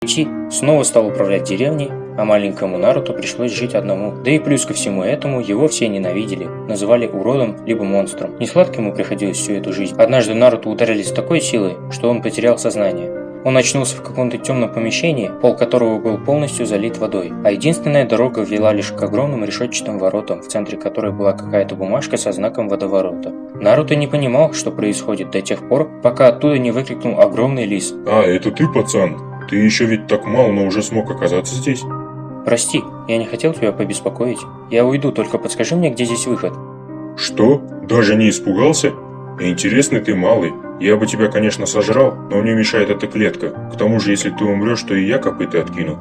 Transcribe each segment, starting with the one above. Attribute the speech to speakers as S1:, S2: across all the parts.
S1: пути снова стал управлять деревней, а маленькому Наруто пришлось жить одному. Да и плюс ко всему этому его все ненавидели, называли уродом либо монстром. Несладко ему приходилось всю эту жизнь. Однажды Наруто ударили с такой силой, что он потерял сознание. Он очнулся в каком-то темном помещении, пол которого был полностью залит водой, а единственная дорога вела лишь к огромным решетчатым воротам, в центре которой была какая-то бумажка со знаком водоворота. Наруто не понимал, что происходит до тех пор, пока оттуда не выкрикнул огромный лис.
S2: «А, это ты, пацан? Ты еще ведь так мал, но уже смог оказаться здесь?»
S1: «Прости, я не хотел тебя побеспокоить. Я уйду, только подскажи мне, где здесь выход».
S2: «Что? Даже не испугался? Интересный ты малый. Я бы тебя, конечно, сожрал, но мне мешает эта клетка. К тому же, если ты умрешь, то и я копыта откину».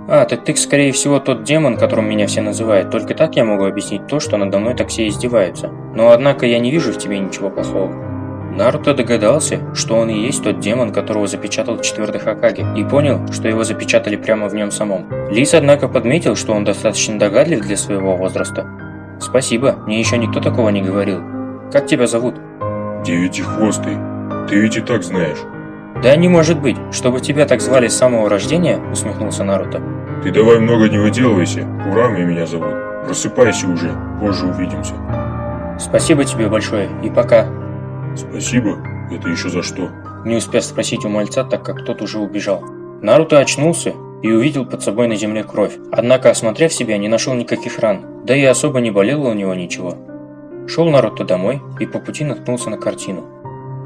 S1: «А, так ты, скорее всего, тот демон, которым меня все называют. Только так я могу объяснить то, что надо мной так все издеваются. Но, однако, я не вижу в тебе ничего плохого». Наруто догадался, что он и есть тот демон, которого запечатал 4-й Хокаге, и понял, что его запечатали прямо в нем самом. Лис, однако, подметил, что он достаточно догадлив для своего возраста. «Спасибо, мне еще никто такого не говорил. Как тебя зовут?»
S2: «Девятихвостый. Ты ведь и так знаешь».
S1: «Да не может быть, чтобы тебя так звали с самого рождения», — усмехнулся Наруто.
S2: «Ты давай много не выделывайся. Курами меня зовут. Просыпайся уже, позже увидимся».
S1: «Спасибо тебе большое, и пока».
S2: «Спасибо? Это еще за что?»
S1: Не успев спросить у мальца, так как тот уже убежал. Наруто очнулся и увидел под собой на земле кровь. Однако, осмотрев себя, не нашел никаких ран, да и особо не болело у него ничего. Шел Наруто домой и по пути наткнулся на картину.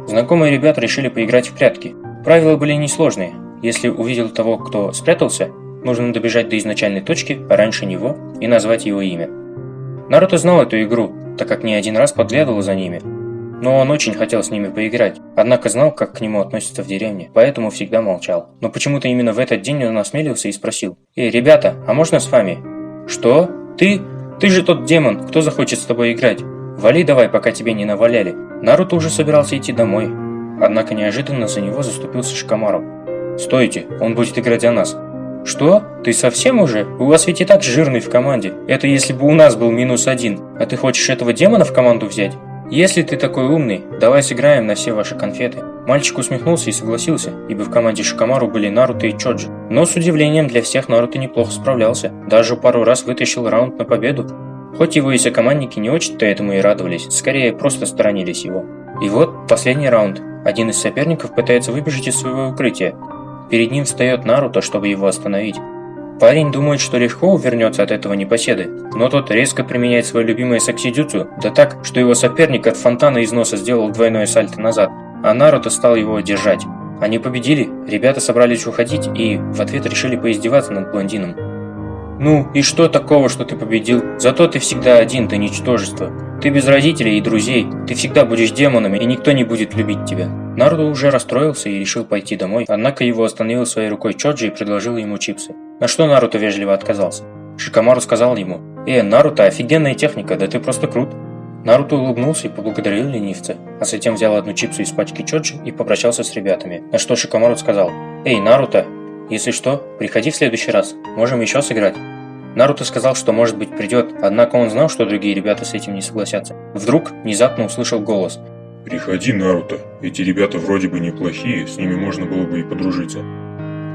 S1: Знакомые ребята решили поиграть в прятки. Правила были несложные. Если увидел того, кто спрятался, нужно добежать до изначальной точки раньше него и назвать его имя. Наруто знал эту игру, так как не один раз подглядывал за ними. Но он очень хотел с ними поиграть, однако знал, как к нему относятся в деревне, поэтому всегда молчал. Но почему-то именно в этот день он осмелился и спросил: «Эй, ребята, а можно с вами?» «Что? Ты? Ты же тот демон, кто захочет с тобой играть? Вали давай, пока тебе не наваляли». Наруто уже собирался идти домой, однако неожиданно за него заступился Шикамару. «Стойте, он будет играть за нас». «Что? Ты совсем уже? У вас ведь и так жирный в команде. Это если бы у нас был -1, а ты хочешь этого демона в команду взять? Если ты такой умный, давай сыграем на все ваши конфеты». Мальчик усмехнулся и согласился, ибо в команде Шикамару были Наруто и Чоджи. Но с удивлением для всех Наруто неплохо справлялся, даже пару раз вытащил раунд на победу. Хоть его и сокомандники не очень-то этому и радовались, скорее просто сторонились его. И вот последний раунд. Один из соперников пытается выбежать из своего укрытия. Перед ним встает Наруто, чтобы его остановить. Парень думает, что легко увернется от этого непоседы, но тот резко применяет свое любимое саксидзюцу, да так, что его соперник от фонтана из носа сделал двойное сальто назад, а Наруто стал его держать. Они победили, ребята собрались уходить и в ответ решили поиздеваться над блондином. «Ну, и что такого, что ты победил? Зато ты всегда один, ты ничтожество. Ты без родителей и друзей, ты всегда будешь демоном, и никто не будет любить тебя». Наруто уже расстроился и решил пойти домой, однако его остановил своей рукой Чоджи и предложил ему чипсы. На что Наруто вежливо отказался. Шикамару сказал ему: Наруто, офигенная техника, да ты просто крут». Наруто улыбнулся и поблагодарил ленивца, а затем взял одну чипсу из пачки Чоджи и попрощался с ребятами. На что Шикамару сказал: Наруто, если что, приходи в следующий раз, можем еще сыграть». Наруто сказал, что может быть придет, однако он знал, что другие ребята с этим не согласятся. Вдруг внезапно услышал голос:
S2: «Приходи, Наруто, эти ребята вроде бы неплохие, с ними можно было бы и подружиться».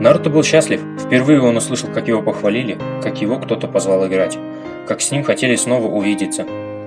S1: Наруто был счастлив. Впервые он услышал, как его похвалили, как его кто-то позвал играть, как с ним хотели снова увидеться.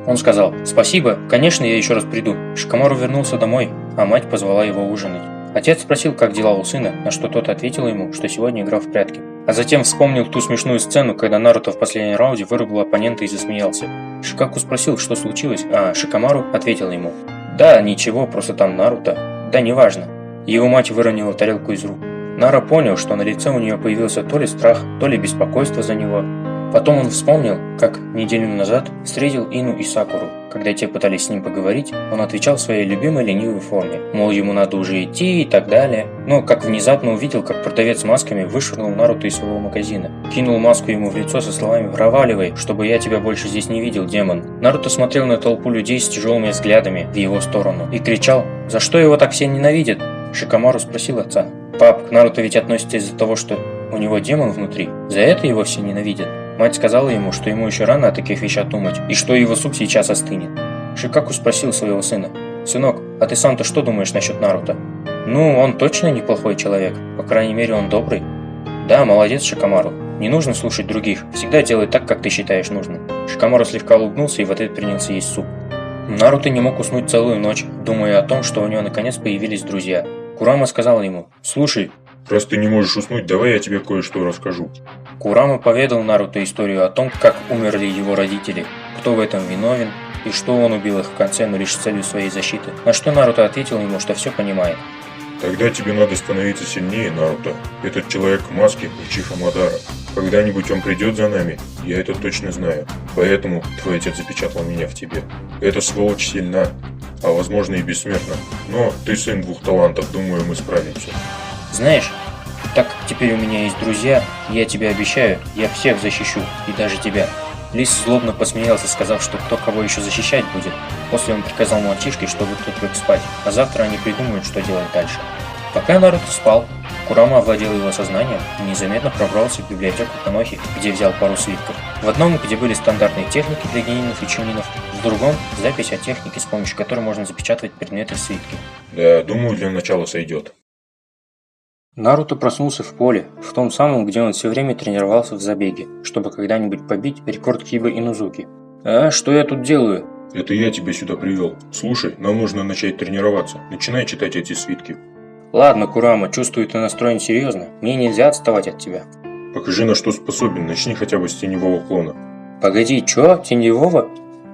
S1: Он сказал: «Спасибо, конечно, я еще раз приду». Шикамару вернулся домой, а мать позвала его ужинать. Отец спросил, как дела у сына, на что тот ответил ему, что сегодня играл в прятки. А затем вспомнил ту смешную сцену, когда Наруто в последнем раунде вырубил оппонента и засмеялся. Шикаку спросил, что случилось, а Шикамару ответил ему: «Да, ничего, просто там Наруто. Да, неважно». Его мать выронила тарелку из рук. Наруто понял, что на лице у нее появился то ли страх, то ли беспокойство за него. Потом он вспомнил, как неделю назад встретил Ину и Сакуру. Когда те пытались с ним поговорить, он отвечал в своей любимой ленивой форме, мол, ему надо уже идти и так далее. Но как внезапно увидел, как продавец с масками вышвырнул Наруто из своего магазина. Кинул маску ему в лицо со словами: «Проваливай, чтобы я тебя больше здесь не видел, демон». Наруто смотрел на толпу людей с тяжелыми взглядами в его сторону и кричал: «За что его так все ненавидят?» Шикамару спросил отца: «Пап, к Наруто ведь относится из-за того, что у него демон внутри? За это его все ненавидят?» Мать сказала ему, что ему еще рано о таких вещах думать, и что его суп сейчас остынет. Шикаку спросил своего сына: «Сынок, а ты сам-то что думаешь насчет Наруто?» «Ну, он точно неплохой человек, по крайней мере он добрый». Да, молодец, Шикамару. Не нужно слушать других, всегда делай так, как ты считаешь нужным. Шикамару слегка улыбнулся и в ответ принялся есть суп. Наруто не мог уснуть целую ночь, думая о том, что у него наконец появились друзья. Курама сказал ему: «Слушай».
S2: Раз ты не можешь уснуть, давай я тебе кое-что расскажу.
S1: Курама поведал Наруто историю о том, как умерли его родители, кто в этом виновен и что он убил их в конце, но лишь с целью своей защиты. На что Наруто ответил ему, что все понимает.
S2: Тогда тебе надо становиться сильнее, Наруто. Этот человек в маске Учифа Мадара. Когда-нибудь он придет за нами, я это точно знаю. Поэтому твой отец запечатал меня в тебе. Эта сволочь сильна, а возможно и бессмертна. Но ты сын двух талантов, думаю, мы справимся.
S1: Знаешь, так как теперь у меня есть друзья, я тебе обещаю, я всех защищу, и даже тебя. Лис злобно посмеялся, сказав, что кто кого еще защищать будет. После он приказал мальчишке, чтобы тот лег спать, а завтра они придумают, что делать дальше. Пока Наруто спал, Курама овладел его сознанием и незаметно пробрался в библиотеку Конохи, где взял пару свитков. В одном, где были стандартные техники для генинов и чунинов, в другом – запись о технике, с помощью которой можно запечатывать предметы в свитке.
S2: Да, думаю, для начала сойдет.
S1: Наруто проснулся в поле, в том самом, где он все время тренировался в забеге, чтобы когда-нибудь побить рекорд Киба Инузуки. «А, что я тут делаю?»
S2: Это я тебя сюда привел. Слушай, нам нужно начать тренироваться. Начинай читать эти свитки.
S1: «Ладно, Курама, чувствую, ты настроен серьезно. Мне нельзя отставать от тебя».
S2: Покажи, на что способен. Начни хотя бы с теневого клона.
S1: «Погоди, чё? Теневого?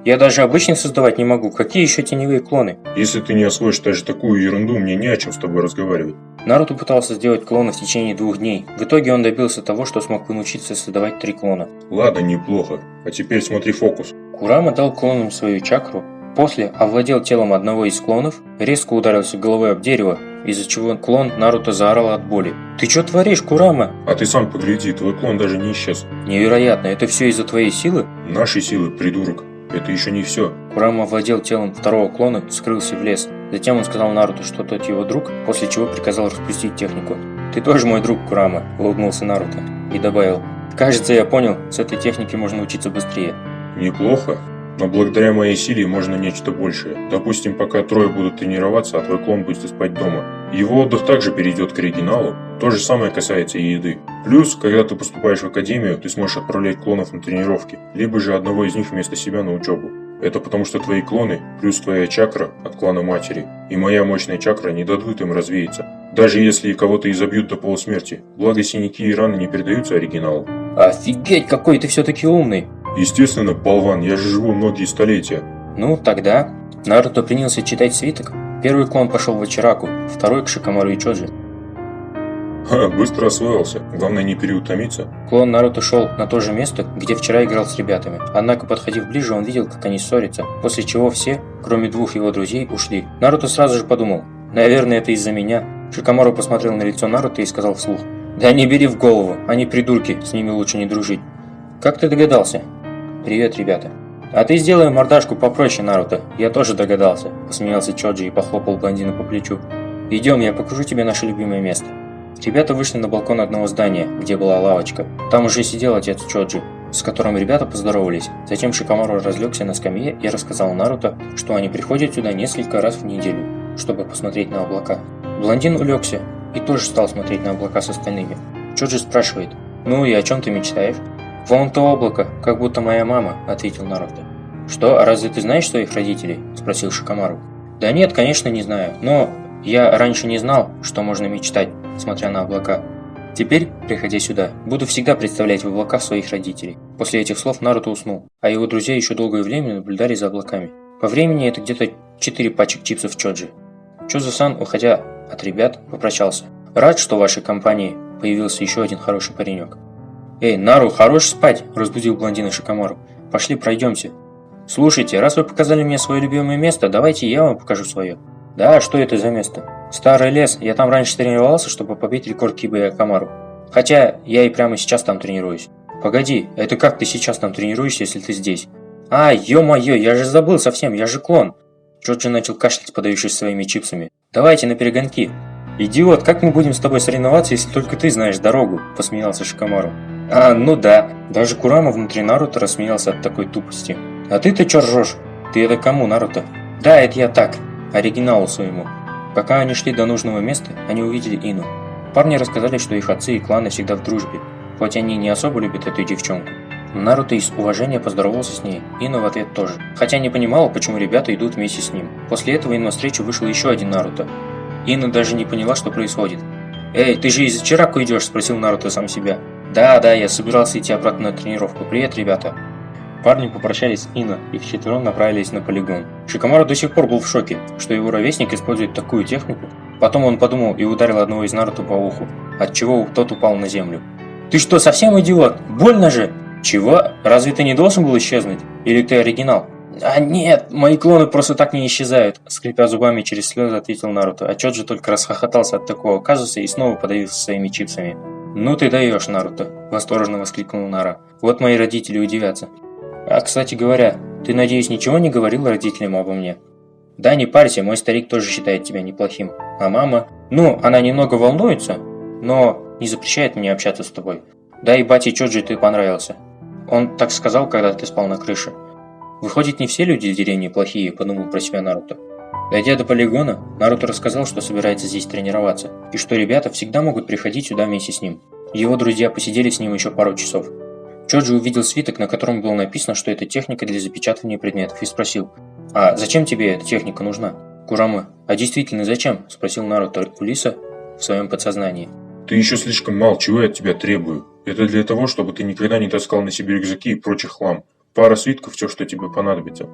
S1: Я даже обычных создавать не могу. Какие еще теневые клоны?»
S2: Если ты не освоишь даже такую ерунду, мне не о чем с тобой разговаривать.
S1: Наруто пытался сделать клона в течение 2 дней. В итоге он добился того, что смог научиться создавать 3 клона.
S2: Ладно, неплохо. А теперь смотри фокус.
S1: Курама дал клонам свою чакру, после овладел телом одного из клонов, резко ударился головой об дерево, из-за чего клон Наруто заорал от боли. «Ты чё творишь, Курама?»
S2: А ты сам погляди, твой клон даже не исчез.
S1: «Невероятно, это все из-за твоей силы?»
S2: Нашей силы, придурок. Это еще не все.
S1: Курама овладел телом второго клона, скрылся в лес. Затем он сказал Наруто, что тот его друг, после чего приказал распустить технику. «Ты тоже мой друг, Курама», – улыбнулся Наруто и добавил: «Кажется, я понял, с этой техники можно учиться быстрее».
S2: Неплохо. Но благодаря моей силе можно нечто большее. Допустим, пока трое будут тренироваться, а твой клон будет спать дома. Его отдых также перейдет к оригиналу. То же самое касается и еды. Плюс, когда ты поступаешь в академию, ты сможешь отправлять клонов на тренировки, либо же одного из них вместо себя на учебу. Это потому что твои клоны, плюс твоя чакра от клана матери, и моя мощная чакра не дадут им развеяться. Даже если кого-то изобьют до полусмерти. Благо синяки и раны не передаются оригиналу.
S1: «Офигеть, какой ты все-таки умный!»
S2: Естественно, болван, я же живу многие столетия.
S1: Ну, тогда Наруто принялся читать свиток. Первый клон пошел в Ичираку, второй к Шикамару и Чоджи.
S2: Ха, быстро освоился. Главное не переутомиться.
S1: Клон Наруто шел на то же место, где вчера играл с ребятами. Однако, подходив ближе, он видел, как они ссорятся, после чего все, кроме 2 его друзей, ушли. Наруто сразу же подумал: наверное, это из-за меня. Шикамару посмотрел на лицо Наруто и сказал вслух: «Да не бери в голову, они придурки, с ними лучше не дружить». «Как ты догадался?» «Привет, ребята». «А ты сделай мордашку попроще, Наруто, я тоже догадался», – посмеялся Чоджи и похлопал блондина по плечу. «Идем, я покажу тебе наше любимое место». Ребята вышли на балкон одного здания, где была лавочка. Там уже сидел отец Чоджи, с которым ребята поздоровались. Затем Шикамару разлегся на скамье и рассказал Наруто, что они приходят сюда несколько раз в неделю, чтобы посмотреть на облака. Блондин улегся и тоже стал смотреть на облака с остальными. Чоджи спрашивает: «Ну и о чем ты мечтаешь?» «Вон то облако, как будто моя мама», – ответил Наруто. «Что, а разве ты знаешь своих родителей?» – спросил Шикамару. «Да нет, конечно не знаю, но я раньше не знал, что можно мечтать, смотря на облака. Теперь, приходя сюда, буду всегда представлять в облаках своих родителей». После этих слов Наруто уснул, а его друзья еще долгое время наблюдали за облаками. По времени это где-то 4 пачек чипсов Чоджи. Чозу-сан, уходя от ребят, попрощался: «Рад, что в вашей компании появился еще один хороший паренек». «Эй, Нару, хорош спать!» – разбудил блондина Шикамару. «Пошли пройдемся». «Слушайте, раз вы показали мне свое любимое место, давайте я вам покажу свое». «Да, что это за место?» «Старый лес, я там раньше тренировался, чтобы побить рекорд Киба Якамару. Хотя я и прямо сейчас там тренируюсь». «Погоди, это как ты сейчас там тренируешься, если ты здесь?» «А, ё-моё, я же забыл совсем, я же клон!» Чоджи начал кашлять, подающись своими чипсами. «Давайте на перегонки». «Идиот, как мы будем с тобой соревноваться, если только ты знаешь дорогу?» – посмеялся Шикамару. «А, ну да». Даже Курама внутри Наруто рассмеялся от такой тупости. «А ты-то чё ржёшь? Ты это кому, Наруто?» «Да, это я так. Оригиналу своему». Пока они шли до нужного места, они увидели Ину. Парни рассказали, что их отцы и кланы всегда в дружбе, хоть они не особо любят эту девчонку. Наруто из уважения поздоровался с ней, Ина в ответ тоже, хотя не понимала, почему ребята идут вместе с ним. После этого им навстречу вышел еще один Наруто. Ина даже не поняла, что происходит. «Эй, ты же из Ичираку идешь?» – спросил Наруто сам себя. «Да, я собирался идти обратно на тренировку. Привет, ребята!» Парни попрощались с Ина и вчетвером направились на полигон. Шикомару до сих пор был в шоке, что его ровесник использует такую технику. Потом он подумал и ударил одного из Наруто по уху, отчего тот упал на землю. «Ты что, совсем идиот? Больно же!» «Чего? Разве ты не должен был исчезнуть? Или ты оригинал?» «А нет, мои клоны просто так не исчезают», – скрипя зубами через слезы, ответил Наруто, а Чоджи только расхохотался от такого казуса и снова подавился своими чипсами. «Ну ты даешь, Наруто», – восторженно воскликнул Нара. «Вот мои родители удивятся». «А, кстати говоря, ты, надеюсь, ничего не говорил родителям обо мне?» «Да, не парься, мой старик тоже считает тебя неплохим. А мама? Ну, она немного волнуется, но не запрещает мне общаться с тобой. Да и бате Чоджи ты понравился. Он так сказал, когда ты спал на крыше». «Выходит, не все люди в деревне плохие», – подумал про себя Наруто. Дойдя до полигона, Наруто рассказал, что собирается здесь тренироваться, и что ребята всегда могут приходить сюда вместе с ним. Его друзья посидели с ним еще пару часов. Чоджи увидел свиток, на котором было написано, что это техника для запечатывания предметов, и спросил: «А зачем тебе эта техника нужна?» «Курама, а действительно зачем?» – спросил Наруто у Лиса в своем подсознании.
S2: Ты еще слишком мал, чего я от тебя требую. Это для того, чтобы ты никогда не таскал на себе рюкзаки и прочий хлам. Пара свитков – все, что тебе понадобится.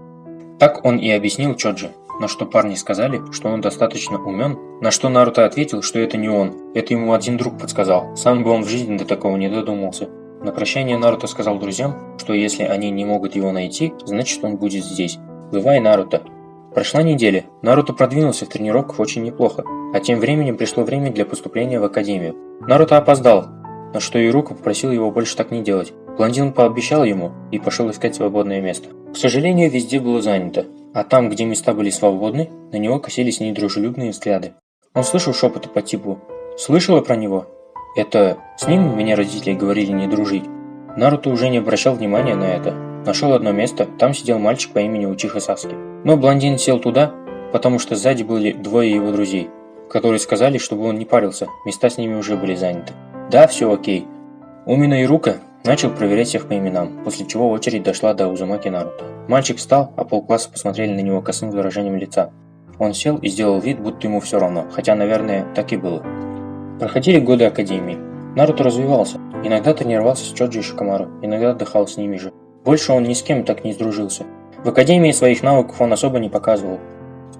S1: Так он и объяснил Чоджи, на что парни сказали, что он достаточно умен, на что Наруто ответил, что это не он, это ему один друг подсказал, сам бы он в жизни до такого не додумался. На прощание Наруто сказал друзьям, что если они не могут его найти, значит он будет здесь. Бывай, Наруто. Прошла неделя, Наруто продвинулся в тренировках очень неплохо, а тем временем пришло время для поступления в академию. Наруто опоздал, на что Ирука попросил его больше так не делать. Блондин пообещал ему и пошел искать свободное место. К сожалению, везде было занято, а там, где места были свободны, на него косились недружелюбные взгляды. Он слышал шепоты по типу: «Слышала про него? Это с ним меня родители говорили не дружить?» Наруто уже не обращал внимания на это. Нашел одно место, там сидел мальчик по имени Учиха Сасаки. Но блондин сел туда, потому что сзади были двое его друзей, которые сказали, чтобы он не парился, места с ними уже были заняты. Да, все окей. Умина Ирука начал проверять всех по именам, после чего очередь дошла до Узумаки Наруто. Мальчик встал, а полкласса посмотрели на него косым выражением лица. Он сел и сделал вид, будто ему все равно, хотя, наверное, так и было. Проходили годы академии. Наруто развивался. Иногда тренировался с Чоджи и Шикомару, иногда отдыхал с ними же. Больше он ни с кем так не сдружился. В академии своих навыков он особо не показывал.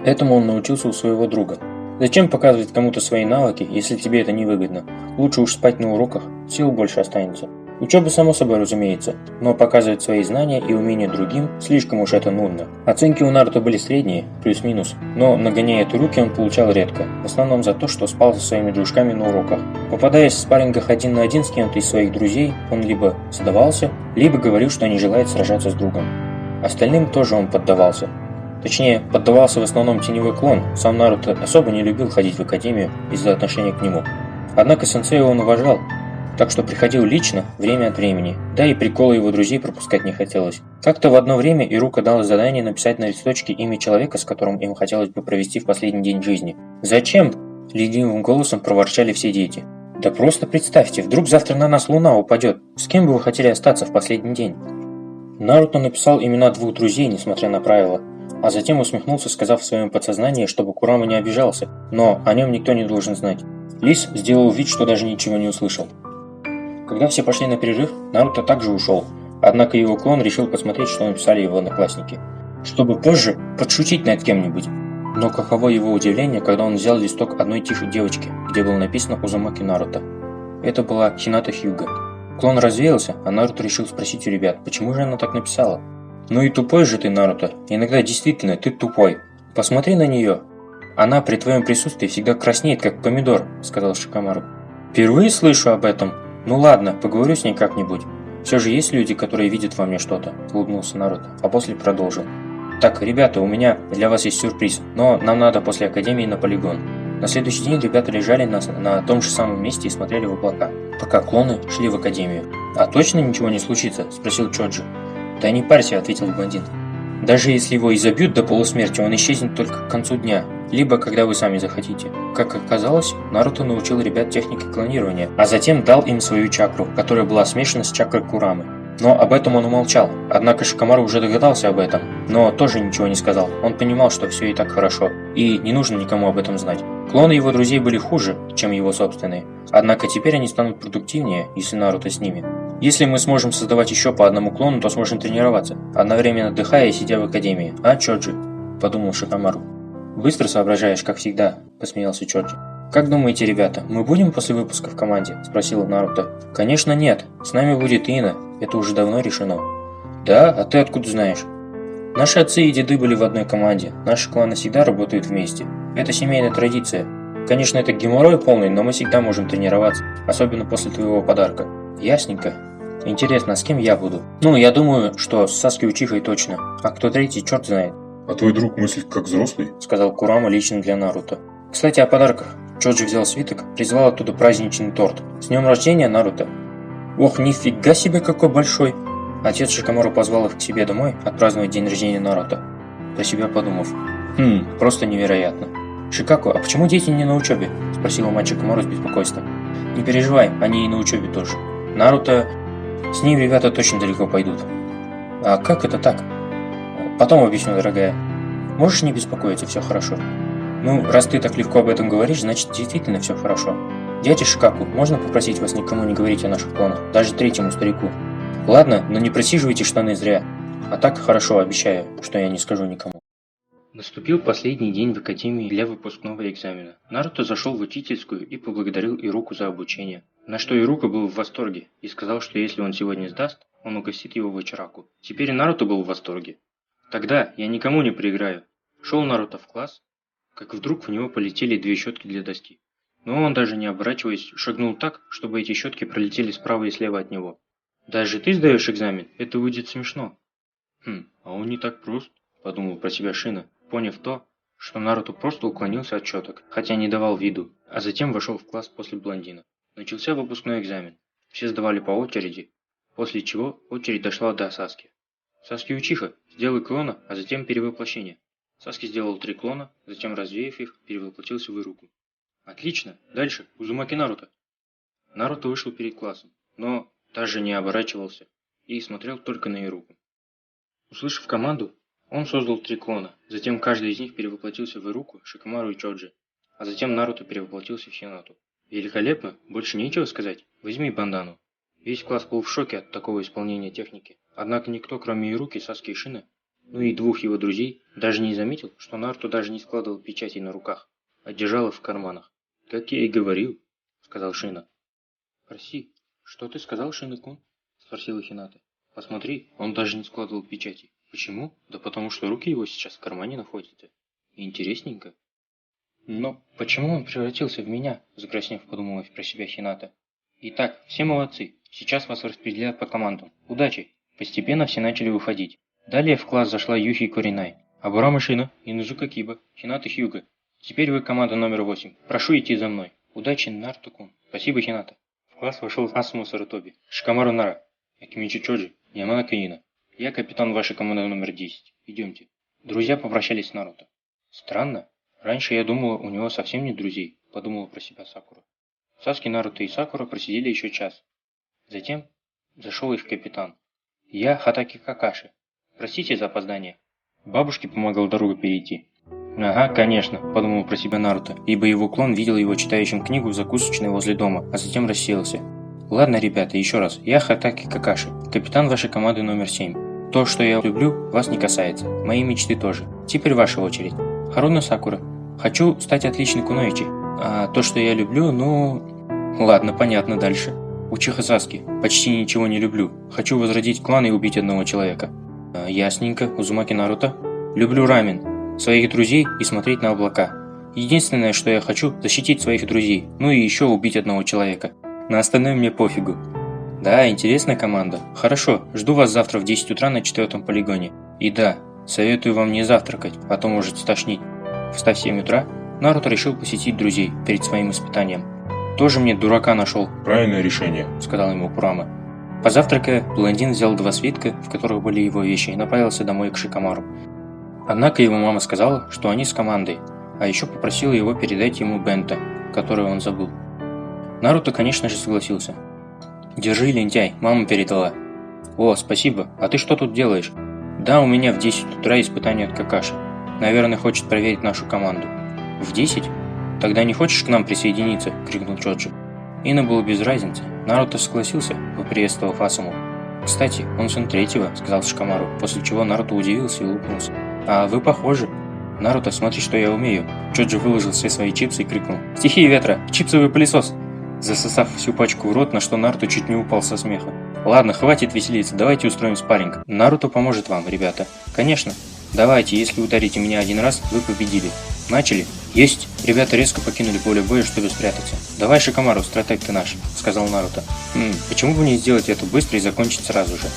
S1: Этому он научился у своего друга. Зачем показывать кому-то свои навыки, если тебе это невыгодно? Лучше уж спать на уроках, сил больше останется. Учеба само собой разумеется, но показывать свои знания и умения другим слишком уж это нудно. Оценки у Наруто были средние, плюс-минус, но нагоняя руки он получал редко, в основном за то, что спал со своими дружками на уроках. Попадаясь в спаррингах 1 на 1 с кем-то из своих друзей, он либо сдавался, либо говорил, что не желает сражаться с другом. Остальным тоже он поддавался. Точнее, поддавался в основном теневой клон, сам Наруто особо не любил ходить в академию из-за отношения к нему. Однако сенсея он уважал, так что приходил лично, время от времени, да и приколы его друзей пропускать не хотелось. Как-то в одно время Ирука дал задание написать на листочке имя человека, с которым им хотелось бы провести в последний день жизни. «Зачем?» – ледяным голосом проворчали все дети. «Да просто представьте, вдруг завтра на нас луна упадет. С кем бы вы хотели остаться в последний день?» Наруто написал имена 2 друзей, несмотря на правила, а затем усмехнулся, сказав в своем подсознании, чтобы Курама не обижался, но о нем никто не должен знать. Лис сделал вид, что даже ничего не услышал. Когда все пошли на перерыв, Наруто также ушел, однако его клон решил посмотреть, что написали его одноклассники, чтобы позже подшутить над кем-нибудь. Но каково его удивление, когда он взял листок одной тихой девочки, где было написано «Узумаки Наруто». Это была Хината Хьюга. Клон развеялся, а Наруто решил спросить у ребят, почему же она так написала. «Ну и тупой же ты, Наруто, иногда действительно ты тупой. Посмотри на нее. Она при твоем присутствии всегда краснеет, как помидор», — сказал Шикомару. «Впервые слышу об этом. Ну ладно, поговорю с ней как-нибудь. Все же есть люди, которые видят во мне что-то», — улыбнулся Наруто, а после продолжил. «Так, ребята, у меня для вас есть сюрприз, но нам надо после академии на полигон». На следующий день ребята лежали на том же самом месте и смотрели в облака, пока клоны шли в академию. «А точно ничего не случится?» – спросил Чоджи. «Да не парься», – ответил блондин. Даже если его и забьют до полусмерти, он исчезнет только к концу дня, либо когда вы сами захотите. Как оказалось, Наруто научил ребят технике клонирования, а затем дал им свою чакру, которая была смешана с чакрой Курамы. Но об этом он умолчал, однако Шикомару уже догадался об этом, но тоже ничего не сказал. Он понимал, что все и так хорошо, и не нужно никому об этом знать. Клоны его друзей были хуже, чем его собственные, однако теперь они станут продуктивнее, если Наруто с ними. Если мы сможем создавать еще по одному клону, то сможем тренироваться, одновременно отдыхая и сидя в академии. А, Чоджи? Подумал Шикомару. Быстро соображаешь, как всегда, посмеялся Чоджи. «Как думаете, ребята, мы будем после выпуска в команде?» – спросил Наруто. «Конечно нет, с нами будет Ина, это уже давно решено». «Да? А ты откуда знаешь?» «Наши отцы и деды были в одной команде, наши кланы всегда работают вместе. Это семейная традиция. Конечно, это геморрой полный, но мы всегда можем тренироваться, особенно после твоего подарка». «Ясненько. Интересно, а с кем я буду?» «Ну, я думаю, что с Саски Учихой точно, а кто третий, черт знает».
S2: А твой друг мыслит как взрослый?
S1: Сказал Курама лично для Наруто. «Кстати, о подарках». Чоджи взял свиток, призвал оттуда праздничный торт. «С днем рождения, Наруто!» «Ох, нифига себе какой большой!» Отец Шикомару позвал их к себе домой отпраздновать день рождения Наруто, про себя подумав. Просто невероятно. «Шикаку, а почему дети не на учебе?» – спросила мать Шикомару с беспокойством. «Не переживай, они и на учебе тоже. Наруто... С ним ребята точно далеко пойдут». «А как это так?» «Потом объясню, дорогая. Можешь не беспокоиться, все хорошо». «Ну, раз ты так легко об этом говоришь, значит действительно все хорошо. Дядя Шикаку, можно попросить вас никому не говорить о наших клонах, даже третьему старику? Ладно, но не просиживайте штаны зря. А так хорошо, обещаю, что я не скажу никому». Наступил последний день в академии для выпускного экзамена. Наруто зашел в учительскую и поблагодарил Ируку за обучение. На что Ирука был в восторге и сказал, что если он сегодня сдаст, он угостит его в Ичираку. Теперь Наруто был в восторге. «Тогда я никому не проиграю». Шел Наруто в класс, как вдруг в него полетели 2 щетки для доски. Но он, даже не оборачиваясь, шагнул так, чтобы эти щетки пролетели справа и слева от него. «Даже ты сдаешь экзамен? Это выйдет смешно». А он не так прост», – подумал про себя Шина, поняв то, что Наруто просто уклонился от щеток, хотя не давал виду, а затем вошел в класс после блондина. Начался выпускной экзамен. Все сдавали по очереди, после чего очередь дошла до Саски. «Саски Учиха, сделай клона, а затем перевоплощение». Саски сделал 3 клона, затем, развеяв их, перевоплотился в Ируку. «Отлично! Дальше! Узумаки Наруто!» Наруто вышел перед классом, но даже не оборачивался и смотрел только на Ируку. Услышав команду, он создал 3 клона, затем каждый из них перевоплотился в Ируку, Шикомару и Чоджи, а затем Наруто перевоплотился в Хинату. «Великолепно! Больше нечего сказать? Возьми бандану!» Весь класс был в шоке от такого исполнения техники, однако никто, кроме Ируки, Саски и Шины, ну и 2 его друзей, даже не заметил, что Наруто даже не складывал печатей на руках, а держал их в карманах. «Как я и говорил», — сказал Шина. «Прости, что ты сказал, Шина-кун?» — спросила Хината. «Посмотри, он даже не складывал печати. Почему? Да потому что руки его сейчас в кармане находятся. Интересненько». «Но почему он превратился в меня?» — закраснев, подумала про себя Хината. «Итак, все молодцы. Сейчас вас распределят по командам. Удачи!» Постепенно все начали выходить. Далее в класс зашла Юхи Коринай, Абурама Шина, Инузука Киба, Хината Хьюга. «Теперь вы команда номер 8. Прошу идти за мной. Удачи, Наруто-кун». «Спасибо, Хината». В класс вошел Асуму Сарутоби, Шикомару Нара, Акимичи Чоджи, Яманака Ина. «Я капитан вашей команды номер 10. Идемте». Друзья попрощались с Наруто. «Странно. Раньше я думала, у него совсем нет друзей», – подумала про себя Сакура. Саски, Наруто и Сакура просидели еще час. Затем зашел их капитан. «Я Хатаки Какаши. Простите за опоздание. Бабушке помогал дорогу перейти». «Ага, конечно», – подумал про себя Наруто, ибо его клон видел его читающим книгу в закусочной возле дома, а затем рассеялся. «Ладно, ребята, еще раз. Я Хатаки Какаши, капитан вашей команды номер 7. То, что я люблю, вас не касается. Мои мечты тоже. Теперь ваша очередь. Харуна Сакура. Хочу стать отличной куноичи. А то, что я люблю, ну... Ладно, понятно, дальше. Учиха Саски. Почти ничего не люблю. Хочу возродить клан и убить одного человека. Ясненько. Узумаки Наруто. Люблю рамен, своих друзей и смотреть на облака. Единственное, что я хочу, защитить своих друзей, ну и еще убить одного человека. На остальное мне пофигу. Да, интересная команда. Хорошо, жду вас завтра в 10 утра на 4-м полигоне. И да, советую вам не завтракать, а то может стошнить. Встав в 7 утра, Наруто решил посетить друзей перед своим испытанием. «Тоже мне дурака нашел»,
S2: «Правильное решение»,
S1: — сказал ему Курама. Позавтракая, блондин взял 2 свитка, в которых были его вещи, и направился домой к Шикамару. Однако его мама сказала, что они с командой, а еще попросила его передать ему бенто, которое он забыл. Наруто, конечно же, согласился. «Держи, лентяй, мама передала». «О, спасибо, а ты что тут делаешь?» «Да, у меня в 10 утра испытание от Какаши. Наверное, хочет проверить нашу команду». «В 10? Тогда не хочешь к нам присоединиться?» – крикнул Чоджи. Ина было без разницы. Наруто согласился, поприветствовав Асуму. «Кстати, он сын 3-го», – сказал Шикамару, после чего Наруто удивился и улыбнулся. «А вы похожи». «Наруто, смотри, что я умею». Чоджи выложил все свои чипсы и крикнул: «Стихия ветра! Чипсовый пылесос!» Засосав всю пачку в рот, на что Наруто чуть не упал со смеха. «Ладно, хватит веселиться, давайте устроим спарринг. Наруто поможет вам, ребята». «Конечно. Давайте, если ударите меня 1 раз, вы победили». «Начали?» «Есть!» Ребята резко покинули поле боя, чтобы спрятаться. «Давай, Шикамару, стратег ты наш», — сказал Наруто. Почему бы не сделать это быстро и закончить сразу же?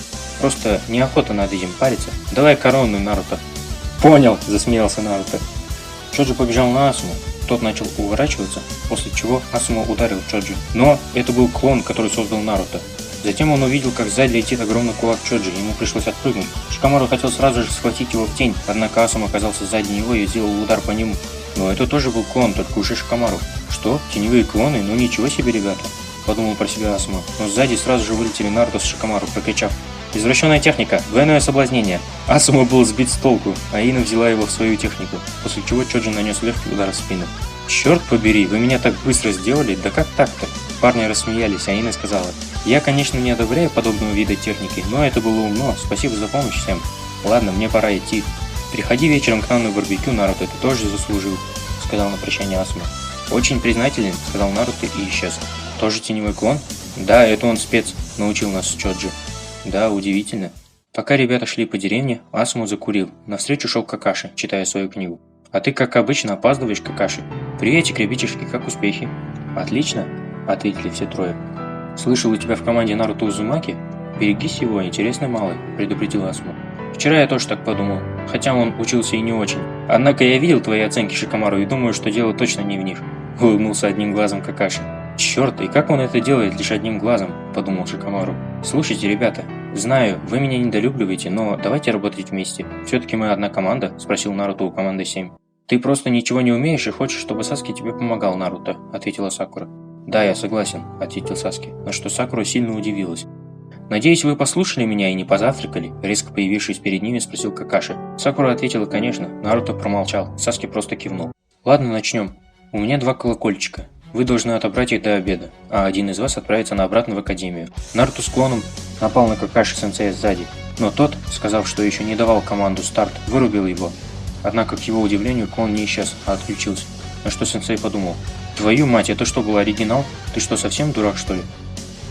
S1: Просто неохота над этим париться. Давай корону, Наруто». «Понял!» – засмеялся Наруто. Чоджи побежал на Асуму. Тот начал уворачиваться, после чего Асума ударил Чоджи. Но это был клон, который создал Наруто. Затем он увидел, как сзади летит огромный кулак Чоджи, ему пришлось отпрыгнуть. Шикамару хотел сразу же схватить его в тень, однако Асума оказался сзади него и сделал удар по нему. Но это тоже был клон, только уже Шикамару. «Что? Теневые клоны? Ну ничего себе, ребята!» – подумал про себя Асума. Но сзади сразу же вылетели Наруто с Шикамару, прокричав: «Извращенная техника! Двойное соблазнение!» Асума был сбит с толку, а Ина взяла его в свою технику, после чего Чоджи нанес легкий удар в спину. «Черт побери, вы меня так быстро сделали, да как так-то?» Парни рассмеялись, а Ина сказала: «Я, конечно, не одобряю подобного вида техники, но это было умно, спасибо за помощь всем. Ладно, мне пора идти. Приходи вечером к нам на барбекю, Наруто, ты тоже заслужил», — сказал на прощание Асума. «Очень признателен», — сказал Наруто и исчез. «Тоже теневой клон?» «Да, это он спец, научил нас Чоджи». «Да, удивительно». Пока ребята шли по деревне, Асуму закурил. Навстречу шел Какаши, читая свою книгу. «А ты, как обычно, опаздываешь, Какаши. Приветик, ребятишки, как успехи?» «Отлично», — ответили все трое. «Слышал, у тебя в команде Наруто Узумаки? Берегись его, интересный малый», — предупредил Асума. «Вчера я тоже так подумал, хотя он учился и не очень. Однако я видел твои оценки, Шикамару, и думаю, что дело точно не в них», — улыбнулся одним глазом Какаши. «Черт, и как он это делает лишь одним глазом?» – подумал Шикамару. «Слушайте, ребята, знаю, вы меня недолюбливаете, но давайте работать вместе. Все-таки мы одна команда», – спросил Наруто у команды 7. «Ты просто ничего не умеешь и хочешь, чтобы Саски тебе помогал, Наруто», – ответила Сакура. «Да, я согласен», – ответил Саски, на что Сакура сильно удивилась. «Надеюсь, вы послушали меня и не позавтракали?» – резко появившись перед ними, спросил Какаши. Сакура ответила: «Конечно». Наруто промолчал, Саски просто кивнул. «Ладно, начнем. У меня 2 колокольчика. Вы должны отобрать их до обеда, а один из вас отправится обратно в академию». Наруто с клоном напал на Какаши-сенсея сзади, но тот, сказав, что еще не давал команду «старт», вырубил его. Однако, к его удивлению, клон не исчез, а отключился. На что сенсей подумал: «Твою мать, это что, был оригинал? Ты что, совсем дурак, что ли?»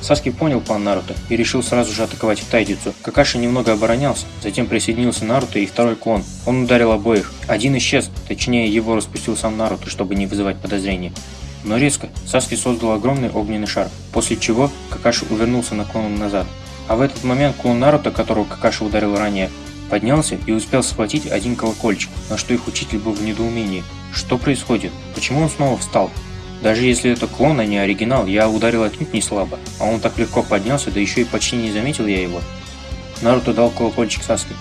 S1: Саски понял план Наруто и решил сразу же атаковать в Тайдицу. Какаши немного оборонялся, затем присоединился Наруто и второй клон. Он ударил обоих. Один исчез, точнее его распустил сам Наруто, чтобы не вызывать подозрений. Но резко Саски создал огромный огненный шар, после чего Какаши увернулся наклоном назад. А в этот момент клон Наруто, которого Какаши ударил ранее, поднялся и успел схватить один колокольчик, на что их учитель был в недоумении. Что происходит? Почему он снова встал? Даже если это клон, а не оригинал, я ударил отнюдь не слабо, а он так легко поднялся, да еще и почти не заметил я его. Наруто дал колокольчик Саски.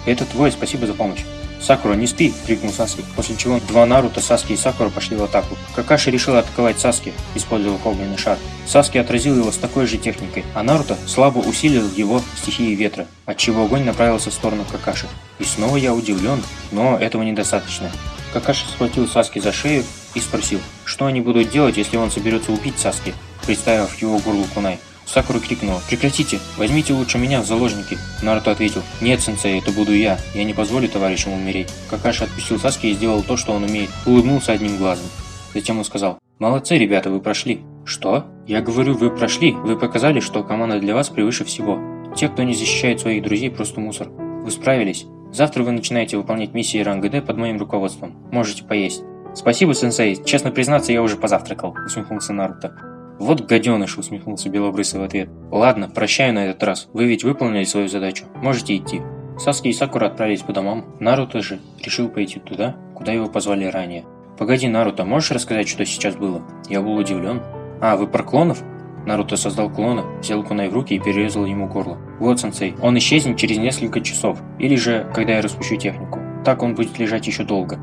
S1: «Это твой, спасибо за помощь». «Сакура, не спи!» – крикнул Саски, после чего 2 Наруто, Саски и Сакура пошли в атаку. Какаши решил атаковать Саски, использовав огненный шар. Саски отразил его с такой же техникой, а Наруто слабо усилил его стихией ветра, отчего огонь направился в сторону Какаши. И снова я удивлен, но этого недостаточно. Какаши схватил Саски за шею и спросил, что они будут делать, если он соберется убить Саски, представив его горлу кунай. Сакура крикнула: «Прекратите! Возьмите лучше меня в заложники!» Наруто ответил: «Нет, сенсей, это буду я не позволю товарищам умереть». Какаши отпустил Саски и сделал то, что он умеет, улыбнулся одним глазом. Затем он сказал: «Молодцы, ребята, вы прошли». «Что?» «Я говорю, вы прошли, вы показали, что команда для вас превыше всего. Те, кто не защищает своих друзей, просто мусор. Вы справились. Завтра вы начинаете выполнять миссии ранга Д под моим руководством. Можете поесть». «Спасибо, сенсей, честно признаться, я уже позавтракал», — усмехнулся Наруто. «Вот гаденыш», — усмехнулся Белобрысый в ответ. «Ладно, прощаю на этот раз. Вы ведь выполнили свою задачу. Можете идти». Саски и Сакура отправились по домам. Наруто же решил пойти туда, куда его позвали ранее. «Погоди, Наруто, можешь рассказать, что сейчас было?» Я был удивлен. «А, вы про клонов?» Наруто создал клона, взял кунай в руки и перерезал ему горло. Вот, сенсей, он исчезнет через несколько часов, или же, когда я распущу технику. Так он будет лежать еще долго.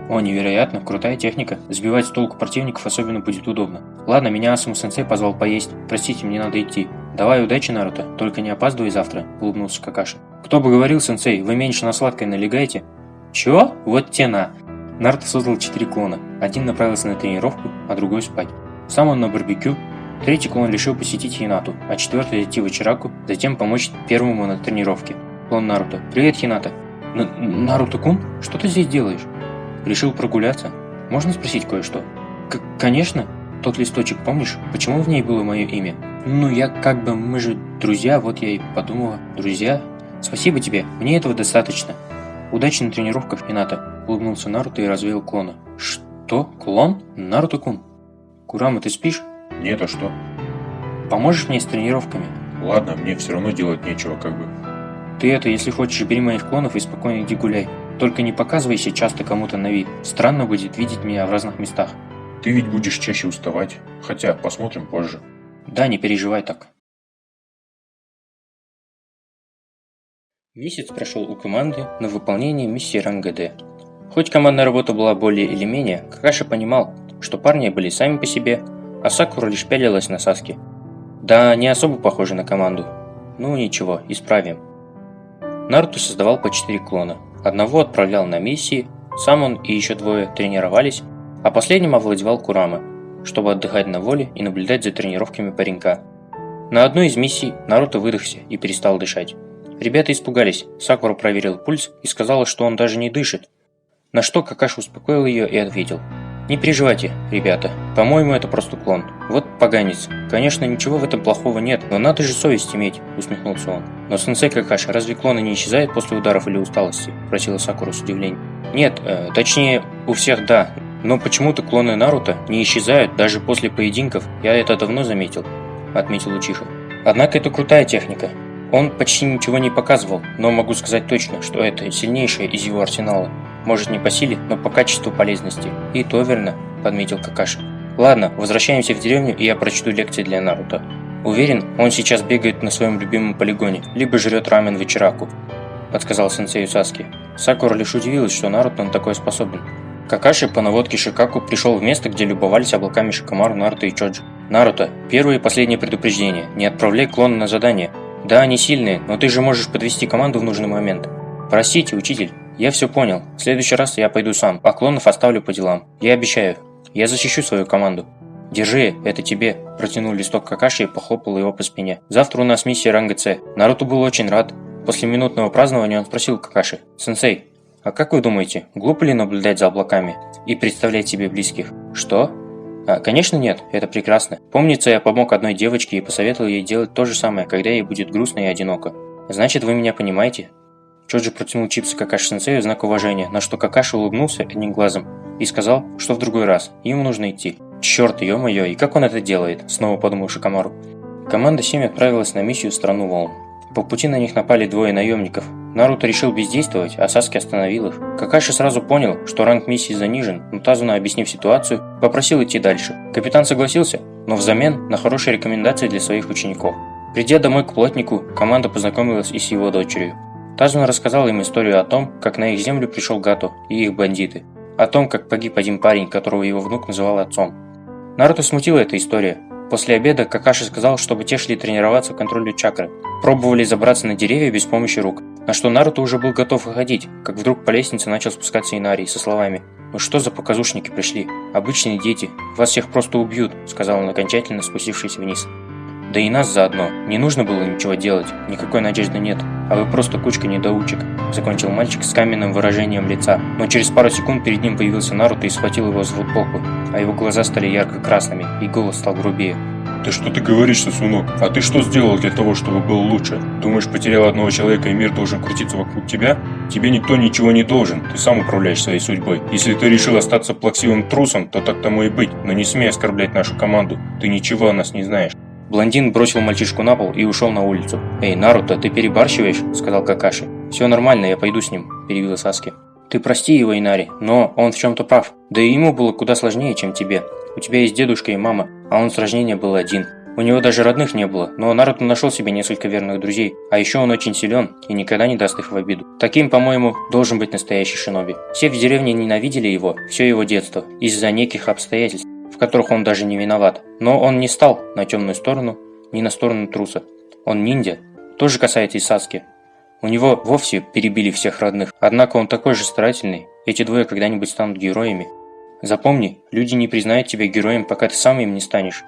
S1: О, невероятно, крутая техника. Сбивать с толку противников особенно будет удобно. Ладно, меня Асуму-сенсей позвал поесть. Простите, мне надо идти. Давай, удачи, Наруто, только не опаздывай завтра, улыбнулся Какаши. Кто бы говорил, сенсей, вы меньше на сладкое налегаете? Чего? Вот те на. Наруто создал 4 клона. Один направился на тренировку, а другой спать. Сам он на барбекю. Третий клон решил посетить Хинату, а четвертый идти в Ичираку, затем помочь первому на тренировке. Клон Наруто. Привет, Хината. Наруто-кун? Что ты здесь делаешь? Решил прогуляться? Можно спросить кое-что? Конечно. Тот листочек, помнишь? Почему в ней было мое имя? Ну, мы же друзья, вот я и подумала. Друзья? Спасибо тебе, мне этого достаточно. Удачи на тренировках, Хината. Улыбнулся Наруто и развеял клона. Что? Клон? Наруто-кун? Курама, ты спишь?
S2: Нет, а что?
S1: Поможешь мне с тренировками?
S2: Ладно, мне все равно делать нечего, как бы.
S1: Ты если хочешь, бери моих клонов и спокойно иди гуляй. Только не показывайся часто кому-то на вид. Странно будет видеть меня в разных местах.
S2: Ты ведь будешь чаще уставать. Хотя, посмотрим позже.
S1: Да, не переживай так. Месяц прошел у команды на выполнение миссии ранга D. Хоть командная работа была более или менее, Какаши понимал, что парни были сами по себе, а Сакура лишь пялилась на Саске. Да, не особо похожи на команду. Ну ничего, исправим. Наруто создавал по 4 клона. Одного отправлял на миссии, сам он и еще двое тренировались, а последним овладевал Курама, чтобы отдыхать на воле и наблюдать за тренировками паренька. На одной из миссий Наруто выдохся и перестал дышать. Ребята испугались, Сакура проверил пульс и сказала, что он даже не дышит. На что Какаши успокоил ее и ответил: «Не переживайте, ребята, по-моему, это просто клон. Вот поганец. Конечно, ничего в этом плохого нет, но надо же совесть иметь», – усмехнулся он. «Но, сенсей Какаши, разве клоны не исчезают после ударов или усталости?» – спросила Сакура с удивлением. «Нет, точнее, у всех да, но почему-то клоны Наруто не исчезают даже после поединков, я это давно заметил», – отметил Учиха. «Однако это крутая техника. Он почти ничего не показывал, но могу сказать точно, что это сильнейшее из его арсенала. Может, не по силе, но по качеству полезности». «И то верно», – подметил Какаши. «Ладно, возвращаемся в деревню, и я прочту лекции для Наруто. Уверен, он сейчас бегает на своем любимом полигоне, либо жрет рамен в Ичираку», – подсказал сенсею Саски. Сакура лишь удивилась, что Наруто на такое способен. Какаши по наводке Шикаку пришел в место, где любовались облаками Шикамару, Наруто и Чоджи. «Наруто, первое и последнее предупреждение. Не отправляй клона на задание. Да, они сильные, но ты же можешь подвести команду в нужный момент». «Простите, учитель, я все понял. В следующий раз я пойду сам, а клонов оставлю по делам. Я обещаю. Я защищу свою команду». «Держи, это тебе», – протянул листок Какаши и похлопал его по спине. «Завтра у нас миссия ранга С». Наруто был очень рад. После минутного празднования он спросил Какаши: «Сенсей, а как вы думаете, глупо ли наблюдать за облаками и представлять себе близких?» «Что?» Конечно нет, это прекрасно. Помнится, я помог одной девочке и посоветовал ей делать то же самое, когда ей будет грустно и одиноко. Значит, вы меня понимаете?» Чоджи протянул чипсы Какаши-сенсею в знак уважения, на что Какаши улыбнулся одним глазом и сказал, что в другой раз, ему нужно идти. «Черт, ё-моё, и как он это делает?» – снова подумал Шикамару. Команда 7 отправилась на миссию в Страну Волн. По пути на них напали двое наемников. Наруто решил бездействовать, а Саски остановил их. Какаши сразу понял, что ранг миссии занижен, но Тазуна, объяснив ситуацию, попросил идти дальше. Капитан согласился, но взамен на хорошие рекомендации для своих учеников. Придя домой к плотнику, команда познакомилась и с его дочерью. Тазуна рассказал им историю о том, как на их землю пришел Гато и их бандиты. О том, как погиб один парень, которого его внук называл отцом. Наруто смутила эта история. После обеда Какаши сказал, чтобы те шли тренироваться к контролю чакры. Пробовали забраться на деревья без помощи рук. На что Наруто уже был готов выходить, как вдруг по лестнице начал спускаться Инарий со словами: «Ну что за показушники пришли? Обычные дети. Вас всех просто убьют», — сказал он, окончательно спустившись вниз. «Да и нас заодно. Не нужно было ничего делать. Никакой надежды нет. А вы просто кучка недоучек», — закончил мальчик с каменным выражением лица. Но через пару секунд перед ним появился Наруто и схватил его за футболку, а его глаза стали ярко-красными, и голос стал грубее.
S2: «Да что ты говоришь, сосунок? А ты что сделал для того, чтобы был лучше? Думаешь, потерял одного человека и мир должен крутиться вокруг тебя? Тебе никто ничего не должен, ты сам управляешь своей судьбой. Если ты решил остаться плаксивым трусом, то так тому и быть, но не смей оскорблять нашу команду, ты ничего о нас не знаешь».
S1: Блондин бросил мальчишку на пол и ушел на улицу. «Эй, Наруто, ты перебарщиваешь?» – сказал Какаши. «Все нормально, я пойду с ним», – перебила Саски. «Ты прости его, Инари, но он в чем-то прав. Да и ему было куда сложнее, чем тебе. У тебя есть дедушка и мама, а он с рождения был один. У него даже родных не было, но Наруто нашел себе несколько верных друзей, а еще он очень силен и никогда не даст их в обиду. Таким, по-моему, должен быть настоящий шиноби. Все в деревне ненавидели его все его детство из-за неких обстоятельств, в которых он даже не виноват. Но он не стал на темную сторону, ни на сторону труса. Он ниндзя. То же касается и Саски. У него вовсе перебили всех родных, однако он такой же старательный. Эти двое когда-нибудь станут героями. Запомни, люди не признают тебя героем, пока ты сам им не станешь.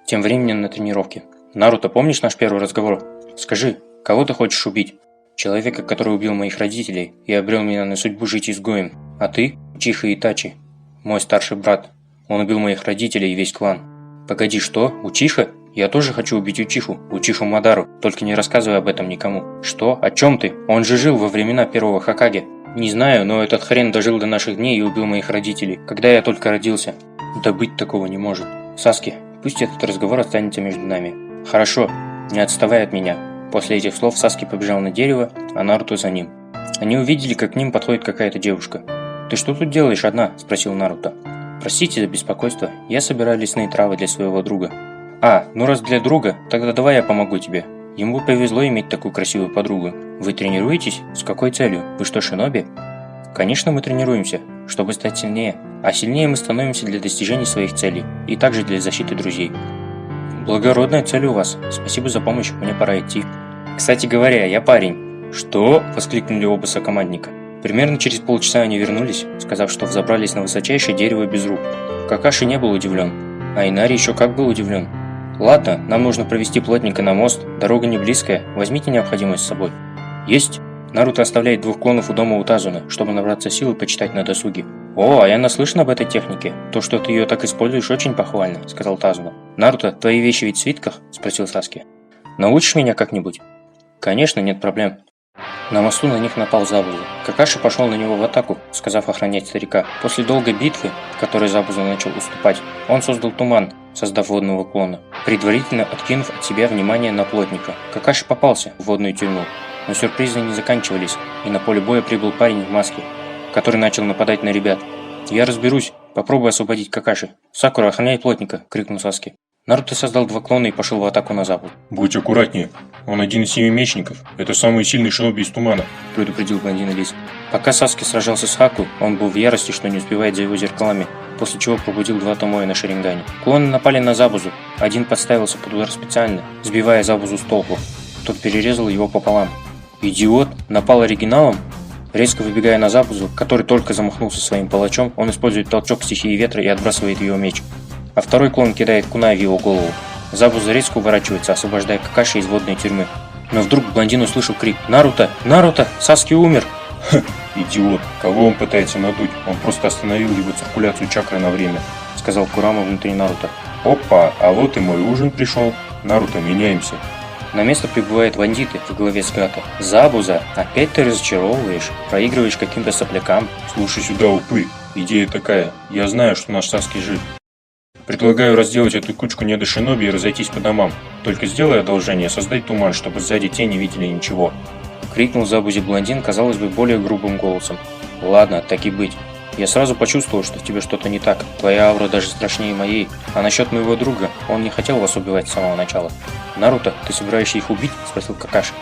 S1: Тем временем на тренировке. Наруто, помнишь наш первый разговор? Скажи, кого ты хочешь убить? Человека, который убил моих родителей и обрел меня на судьбу жить изгоем. А ты? Учиха Итачи. Мой старший брат. Он убил моих родителей и весь клан. Погоди, что? Учиха? Я тоже хочу убить Учиху Мадару, только не рассказывай об этом никому. Что? О чем ты? Он же жил во времена первого Хокаге. Не знаю, но этот хрен дожил до наших дней и убил моих родителей, когда я только родился. Да быть такого не может. Саски, пусть этот разговор останется между нами. Хорошо, не отставай от меня. После этих слов Саски побежал на дерево, а Наруто за ним. Они увидели, как к ним подходит какая-то девушка. «Ты что тут делаешь одна?» – спросил Наруто. «Простите за беспокойство, я собираю лесные травы для своего друга». «А, ну раз для друга, тогда давай я помогу тебе. Ему повезло иметь такую красивую подругу. Вы тренируетесь? С какой целью? Вы что, шиноби?» «Конечно, мы тренируемся, чтобы стать сильнее. А сильнее мы становимся для достижения своих целей и также для защиты друзей». «Благородная цель у вас. Спасибо за помощь, мне пора идти». «Кстати говоря, я парень». «Что?» – воскликнули оба сокомандника. Примерно через полчаса они вернулись, сказав, что взобрались на высочайшее дерево без рук. Какаши не был удивлен, а Инари еще как был удивлен. «Ладно, нам нужно провести плотника на мост, дорога не близкая, возьмите необходимость с собой». «Есть!» Наруто оставляет 2 клонов у дома Утазуны, чтобы набраться сил и почитать на досуге. «О, а я наслышан об этой технике. То, что ты ее так используешь, очень похвально», — сказал Тазуна. «Наруто, твои вещи ведь в свитках?» — спросил Саски. «Научишь меня как-нибудь?» «Конечно, нет проблем». На мосту на них напал Забуза. Какаши пошел на него в атаку, сказав охранять старика. После долгой битвы, в которой Забуза начал уступать, он создал туман, создав водного клона, предварительно откинув от себя внимание на плотника. Какаши попался в водную тюрьму, но сюрпризы не заканчивались, и на поле боя прибыл парень в маске, который начал нападать на ребят. «Я разберусь, попробуй освободить Какаши». «Сакура, охраняй плотника!» – крикнул Саски. Наруто создал 2 клона и пошел в атаку на Забу.
S2: «Будь аккуратнее, он один из 7 мечников. Это самый сильный шиноби из тумана», –
S1: предупредил блондин Лис. Пока Саски сражался с Хаку, он был в ярости, что не успевает за его зеркалами, после чего пробудил 2 томоя на Шарингане. Клоны напали на Забузу. Один подставился под удар специально, сбивая Забузу с толку. Тот перерезал его пополам. «Идиот! Напал оригиналом?» Резко выбегая на Забузу, который только замахнулся своим палачом, он использует толчок стихии ветра и отбрасывает его меч. А второй клон кидает кунай в его голову. Забуза резко уворачивается, освобождая Какаши из водной тюрьмы. Но вдруг блондин услышал крик: «Наруто! Наруто! Саски умер!»
S2: «Ха! Идиот! Кого он пытается надуть? Он просто остановил его циркуляцию чакры на время», — сказал Курама внутри Наруто. «Опа! А вот и мой ужин пришел. Наруто, меняемся».
S1: На место прибывают бандиты во главе с Гато. «Забуза, опять ты разочаровываешь? Проигрываешь каким-то соплякам?»
S2: «Слушай сюда, упырь. Идея такая. Я знаю, что наш Саски жив. Предлагаю разделать эту кучку недошиноби и разойтись по домам. Только сделай одолжение, создай туман, чтобы сзади те не видели ничего», — крикнул Забузе блондин, казалось бы, более грубым голосом. «Ладно, так и быть. Я сразу почувствовал, что в тебе что-то не так. Твоя аура даже страшнее моей. А насчет моего друга, он не хотел вас убивать с самого начала». «Наруто, ты собираешься их убить?» – спросил Какаши.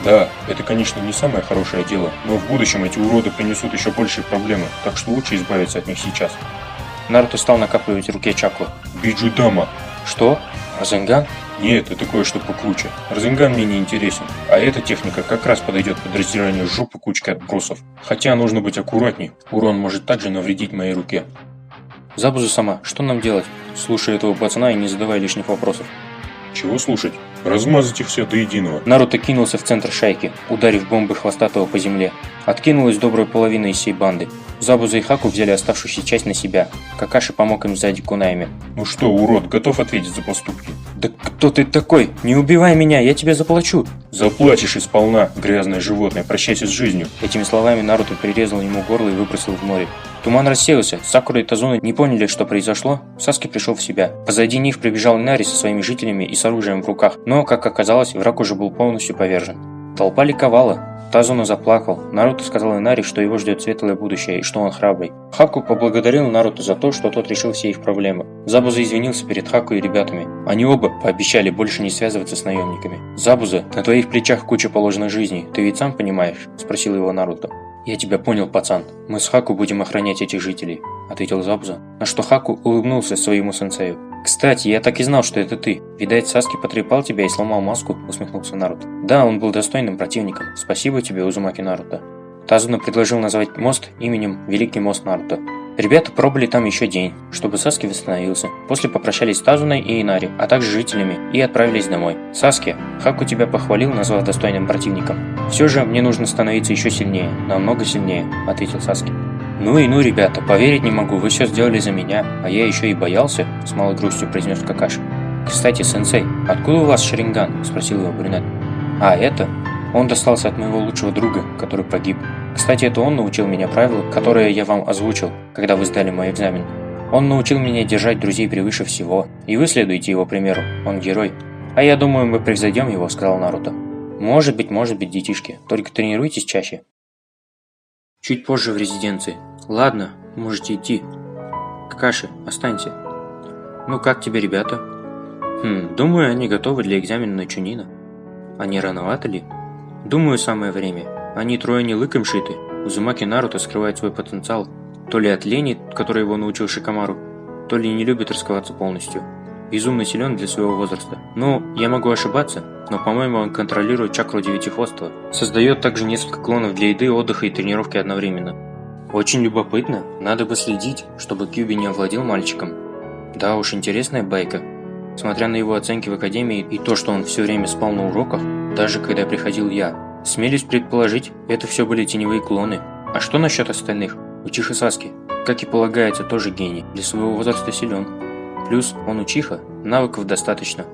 S2: «Да, это, конечно, не самое хорошее дело, но в будущем эти уроды принесут еще большие проблемы, так что лучше избавиться от них сейчас».
S1: Наруто стал накапливать в руке чакру.
S2: «Биджудама».
S1: «Что? Разенган?»
S2: «Нет, это кое-что покруче. Разенган мне не интересен, а эта техника как раз подойдет под раздирание жопы кучки отбросов. Хотя нужно быть аккуратней, урон может также навредить моей руке».
S1: «Забуза сама, что нам делать?» «Слушай этого пацана и не задавай лишних вопросов».
S2: «Чего слушать? Размазать их все до единого».
S1: Наруто кинулся в центр шайки, ударив бомбой хвостатого по земле. Откинулась добрая половина из всей банды. Забуза и Хаку взяли оставшуюся часть на себя. Какаши помог им сзади кунаями.
S2: «Ну что, урод, готов ответить за поступки?»
S1: «Да кто ты такой? Не убивай меня, я тебе заплачу!»
S2: «Заплатишь и сполна, грязное животное, прощайся с жизнью!»
S1: Этими словами Наруто перерезал ему горло и выбросил в море. Туман рассеялся, Сакура и Тазуна не поняли, что произошло. Саски пришел в себя. Позади них прибежал Инари со своими жителями и с оружием в руках, но, как оказалось, враг уже был полностью повержен. Толпа ликовала. Тазуна заплакал. Наруто сказал Инари, что его ждет светлое будущее и что он храбрый. Хаку поблагодарил Наруто за то, что тот решил все их проблемы. Забуза извинился перед Хаку и ребятами. Они оба пообещали больше не связываться с наемниками. «Забуза, на твоих плечах куча положенных жизней, ты ведь сам понимаешь?» – спросил его Наруто. «Я тебя понял, пацан. Мы с Хаку будем охранять этих жителей», – ответил Забуза, на что Хаку улыбнулся своему сенсею. «Кстати, я так и знал, что это ты. Видать, Саски потрепал тебя и сломал маску», – усмехнулся Наруто. «Да, он был достойным противником. Спасибо тебе, Узумаки Наруто». Тазуна предложил назвать мост именем Великий мост Наруто. Ребята пробыли там еще день, чтобы Саски восстановился. После попрощались с Тазуной и Инари, а также жителями, и отправились домой. «Саски, Хаку тебя похвалил, назвав достойным противником. Все же мне нужно становиться еще сильнее, намного сильнее», – ответил Саски. «Ну и ну, ребята, поверить не могу, вы все сделали за меня, а я еще и боялся», – с малой грустью произнес Какаши. «Кстати, сенсей, откуда у вас Шаринган?» – спросил его брюнет. «А, это? Он достался от моего лучшего друга, который погиб. Кстати, это он научил меня правилам, которые я вам озвучил, когда вы сдали мой экзамен. Он научил меня держать друзей превыше всего, и вы следуете его примеру, он герой. А я думаю, мы превзойдем его», – сказал Наруто. Может быть, детишки, только тренируйтесь чаще». Чуть позже в резиденции. «Ладно, можете идти. Какаши, останься». «Ну как тебе, ребята?» Думаю, они готовы для экзамена на Чунина». «А не рановато ли?» «Думаю, самое время. Они трое не лыком шиты. Узумаки Наруто скрывает свой потенциал. То ли от лени, которой его научил Шикамару, то ли не любит раскрываться полностью. Безумно силен для своего возраста. Ну, я могу ошибаться, но, по-моему, он контролирует чакру Девятихвостого. Создает также несколько клонов для еды, отдыха и тренировки одновременно. Очень любопытно. Надо бы следить, чтобы Кьюби не овладел мальчиком. Да уж, интересная байка. Смотря на его оценки в академии и то, что он все время спал на уроках, даже когда приходил я, смелюсь предположить, это все были теневые клоны. А что насчет остальных? Учиха Саски, как и полагается, тоже гений, для своего возраста силен. Плюс он Учиха, навыков достаточно.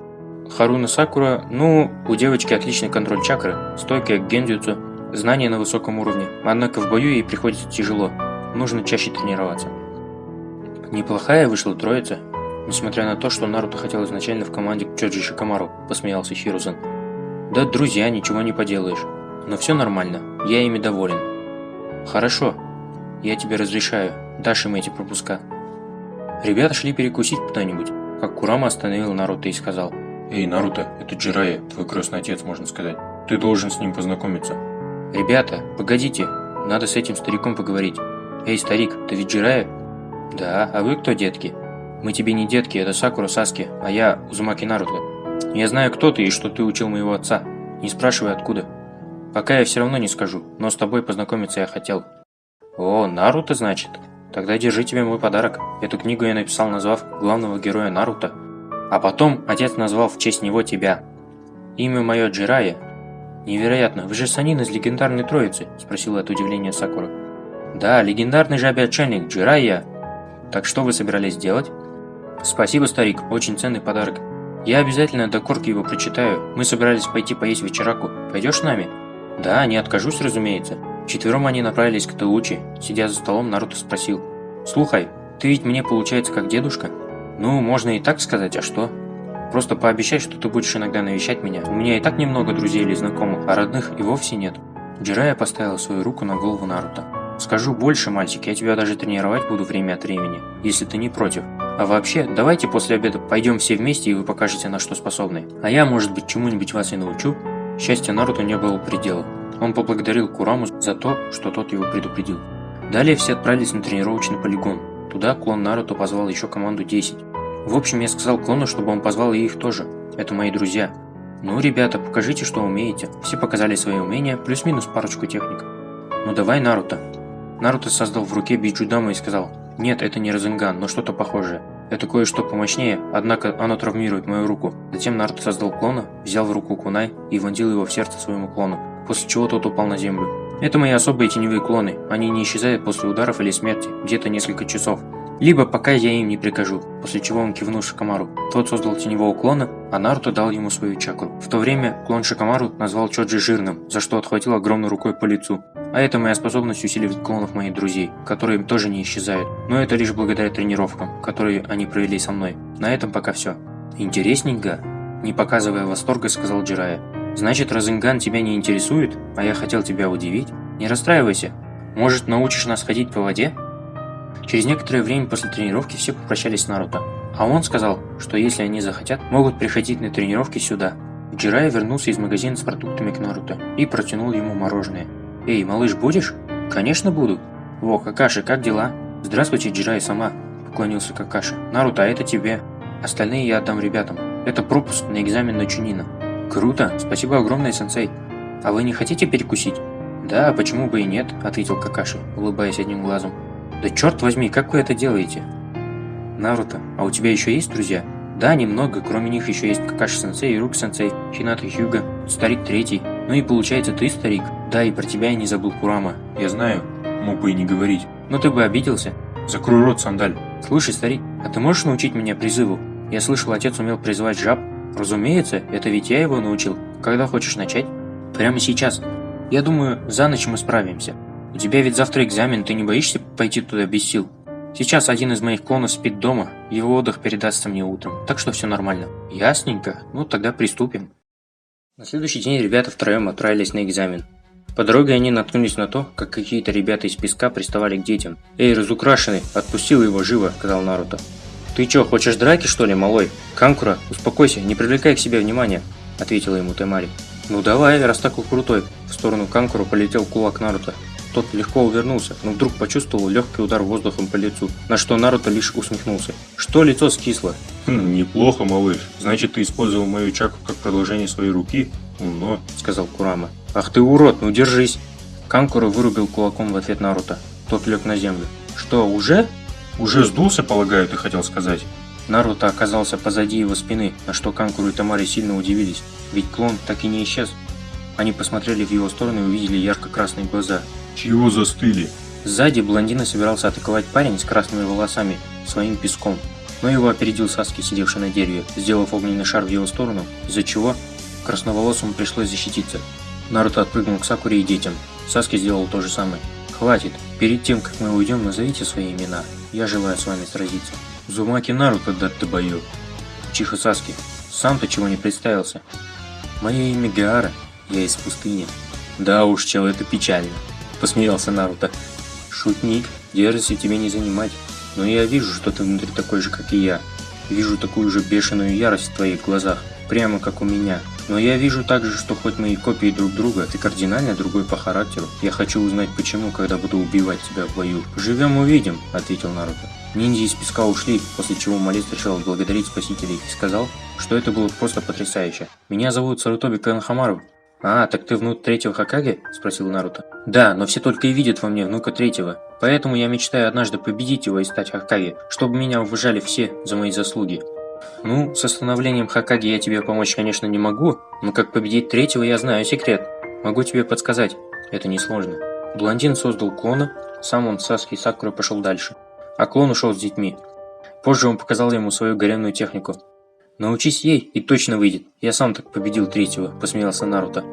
S1: Харуна Сакура, ну, у девочки отличный контроль чакры, стойкая к гендзюцу, знания на высоком уровне, однако в бою ей приходится тяжело, нужно чаще тренироваться. Неплохая вышла троица, несмотря на то, что Наруто хотел изначально в команде к Чоджи Шикамару, посмеялся Хирузен. Да, друзья, ничего не поделаешь. Но все нормально, я ими доволен. Хорошо, я тебе разрешаю, дашь им эти пропуска. Ребята шли перекусить куда-нибудь, как Курама остановил Наруто и сказал: «Эй, Наруто, это Джирайя, твой крестный отец, можно сказать. Ты должен с ним познакомиться». «Ребята, погодите, надо с этим стариком поговорить. Эй, старик, ты ведь Джирайя?» «Да, а вы кто, детки?» «Мы тебе не детки, это Сакура Саски, а я Узумаки Наруто. Я знаю, кто ты и что ты учил моего отца. Не спрашивай, откуда. Пока я все равно не скажу, но с тобой познакомиться я хотел». «О, Наруто, значит? Тогда держи тебе мой подарок. Эту книгу я написал, назвав главного героя Наруто. А потом отец назвал в честь него тебя. Имя мое Джирайя». «Невероятно, вы же Санин из легендарной троицы?» – спросила от удивления Сакура. «Да, легендарный жабе-отшельник Джирайя. Так что вы собирались делать?» «Спасибо, старик, очень ценный подарок. Я обязательно до корки его прочитаю. Мы собирались пойти поесть вечераку. Пойдешь с нами?» «Да, не откажусь, разумеется». Вчетвером они направились к Таучи. Сидя за столом, Наруто спросил: «Слухай, ты ведь мне получается как дедушка?» «Ну, можно и так сказать, а что? Просто пообещай, что ты будешь иногда навещать меня. У меня и так немного друзей или знакомых, а родных и вовсе нет». Джирайя поставила свою руку на голову Наруто. «Скажу больше, мальчик, я тебя даже тренировать буду время от времени, если ты не против. А вообще, давайте после обеда пойдем все вместе, и вы покажете, на что способны. А я, может быть, чему-нибудь вас и научу». Счастья Наруто не было предела. Он поблагодарил Кураму за то, что тот его предупредил. Далее все отправились на тренировочный полигон. Туда клон Наруто позвал еще команду 10. В общем, я сказал клону, чтобы он позвал и их тоже. Это мои друзья. «Ну, ребята, покажите, что умеете». Все показали свои умения, плюс-минус парочку техник. «Ну давай, Наруто». Наруто создал в руке Биджудама и сказал: «Нет, это не Разенган, но что-то похожее. Это кое-что помощнее, однако оно травмирует мою руку». Затем Наруто создал клона, взял в руку кунай и вонзил его в сердце своему клону, после чего тот упал на землю. «Это мои особые теневые клоны, они не исчезают после ударов или смерти, где-то несколько часов. Либо пока я им не прикажу», после чего он кивнул Шикамару. Тот создал теневого клона, а Наруто дал ему свою чакру. В то время клон Шикамару назвал Чоджи жирным, за что отхватил огромной рукой по лицу. А это моя способность усиливать клонов моих друзей, которые тоже не исчезают. Но это лишь благодаря тренировкам, которые они провели со мной. На этом пока все. «Интересненько», не показывая восторга, сказал Джирайя. Значит, Разынган тебя не интересует, а я хотел тебя удивить? Не расстраивайся. Может, научишь нас ходить по воде? Через некоторое время после тренировки все попрощались с Наруто. А он сказал, что если они захотят, могут приходить на тренировки сюда. Джирайя вернулся из магазина с продуктами к Наруто и протянул ему мороженое. «Эй, малыш, будешь?» «Конечно буду». «Во, Какаши, как дела?» «Здравствуйте, Джирайя-сама», – поклонился Какаши. «Наруто, а это тебе. Остальные я отдам ребятам. Это пропуск на экзамен на Чунина». «Круто, спасибо огромное, сенсей. А вы не хотите перекусить?» «Да, почему бы и нет», – ответил Какаши, улыбаясь одним глазом. «Да черт возьми, как вы это делаете?» «Наруто, а у тебя еще есть друзья?» «Да, немного, кроме них еще есть Какаши-сенсей, Ирук-сенсей, Хината Хьюга, Старик Третий. Ну и получается ты, Старик. Да, и про тебя я не забыл, Курама».
S2: «Я знаю, мог бы и не говорить».
S1: «Но ты бы обиделся».
S2: «Закрой рот, Сандаль».
S1: «Слушай, Старик, а ты можешь научить меня призыву? Я слышал, отец умел призывать жаб». «Разумеется, это ведь я его научил. Когда хочешь начать?» «Прямо сейчас. Я думаю, за ночь мы справимся. У тебя ведь завтра экзамен, ты не боишься пойти туда без сил?» «Сейчас один из моих клонов спит дома, его отдых передастся мне утром, так что все нормально». «Ясненько, ну тогда приступим». На следующий день ребята втроем отправились на экзамен. По дороге они наткнулись на то, как какие-то ребята из песка приставали к детям. «Эй, разукрашенный, отпустил его живо», – сказал Наруто. «Ты чё, хочешь драки, что ли, малой?» «Канкура, успокойся, не привлекай к себе внимания», – ответила ему Темари. «Ну давай, раз такой крутой». В сторону Канкуру полетел кулак Наруто. Тот легко увернулся, но вдруг почувствовал легкий удар воздухом по лицу, на что Наруто лишь усмехнулся. «Что лицо скисло?»
S2: «Неплохо, малыш. Значит, ты использовал мою чаку как продолжение своей руки? Умно»,
S1: – сказал Курама. «Ах ты урод, ну держись!» Канкура вырубил кулаком в ответ Наруто. Тот лег на землю. «Что, уже?»
S2: «Уже сдулся, полагаю, ты хотел сказать?»
S1: Наруто оказался позади его спины, на что Канкуру и Темари сильно удивились, ведь клон так и не исчез. Они посмотрели в его сторону и увидели ярко-красные глаза.
S2: «Чего застыли?»
S1: Сзади блондина собирался атаковать парень с красными волосами своим песком, но его опередил Саски, сидевший на дереве, сделав огненный шар в его сторону, из-за чего красноволосому пришлось защититься. Наруто отпрыгнул к Сакуре и детям. Саски сделал то же самое. «Хватит. Перед тем, как мы уйдем, назовите свои имена. Я желаю с вами сразиться».
S2: «Зумаки Наруто, да ты бою».
S1: «Чихо, Саски. Сам-то чего не представился?» «Мое имя Геара. Я из пустыни». «Да уж, чел, это печально», – посмеялся Наруто. «Шутник, дерзости тебе не занимать. Но я вижу, что ты внутри такой же, как и я. Вижу такую же бешеную ярость в твоих глазах, прямо как у меня. Но я вижу также, что хоть мы и копии друг друга, ты кардинально другой по характеру. Я хочу узнать почему, когда буду убивать тебя в бою». «Поживем увидим», – ответил Наруто. Ниндзя из песка ушли, после чего малец решил отблагодарить спасителей и сказал, что это было просто потрясающе. «Меня зовут Сарутоби Канахамару». «А, так ты внук третьего Хокаге?» – спросил Наруто. «Да, но все только и видят во мне внука третьего. Поэтому я мечтаю однажды победить его и стать Хокаге, чтобы меня уважали все за мои заслуги». «Ну, с становлением Хокаге я тебе помочь, конечно, не могу, но как победить третьего я знаю секрет. Могу тебе подсказать. Это несложно». Блондин создал клона, сам он, Саски и Сакура пошел дальше. А клон ушел с детьми. Позже он показал ему свою гаремную технику. «Научись ей, и точно выйдет. Я сам так победил третьего», – посмеялся Наруто.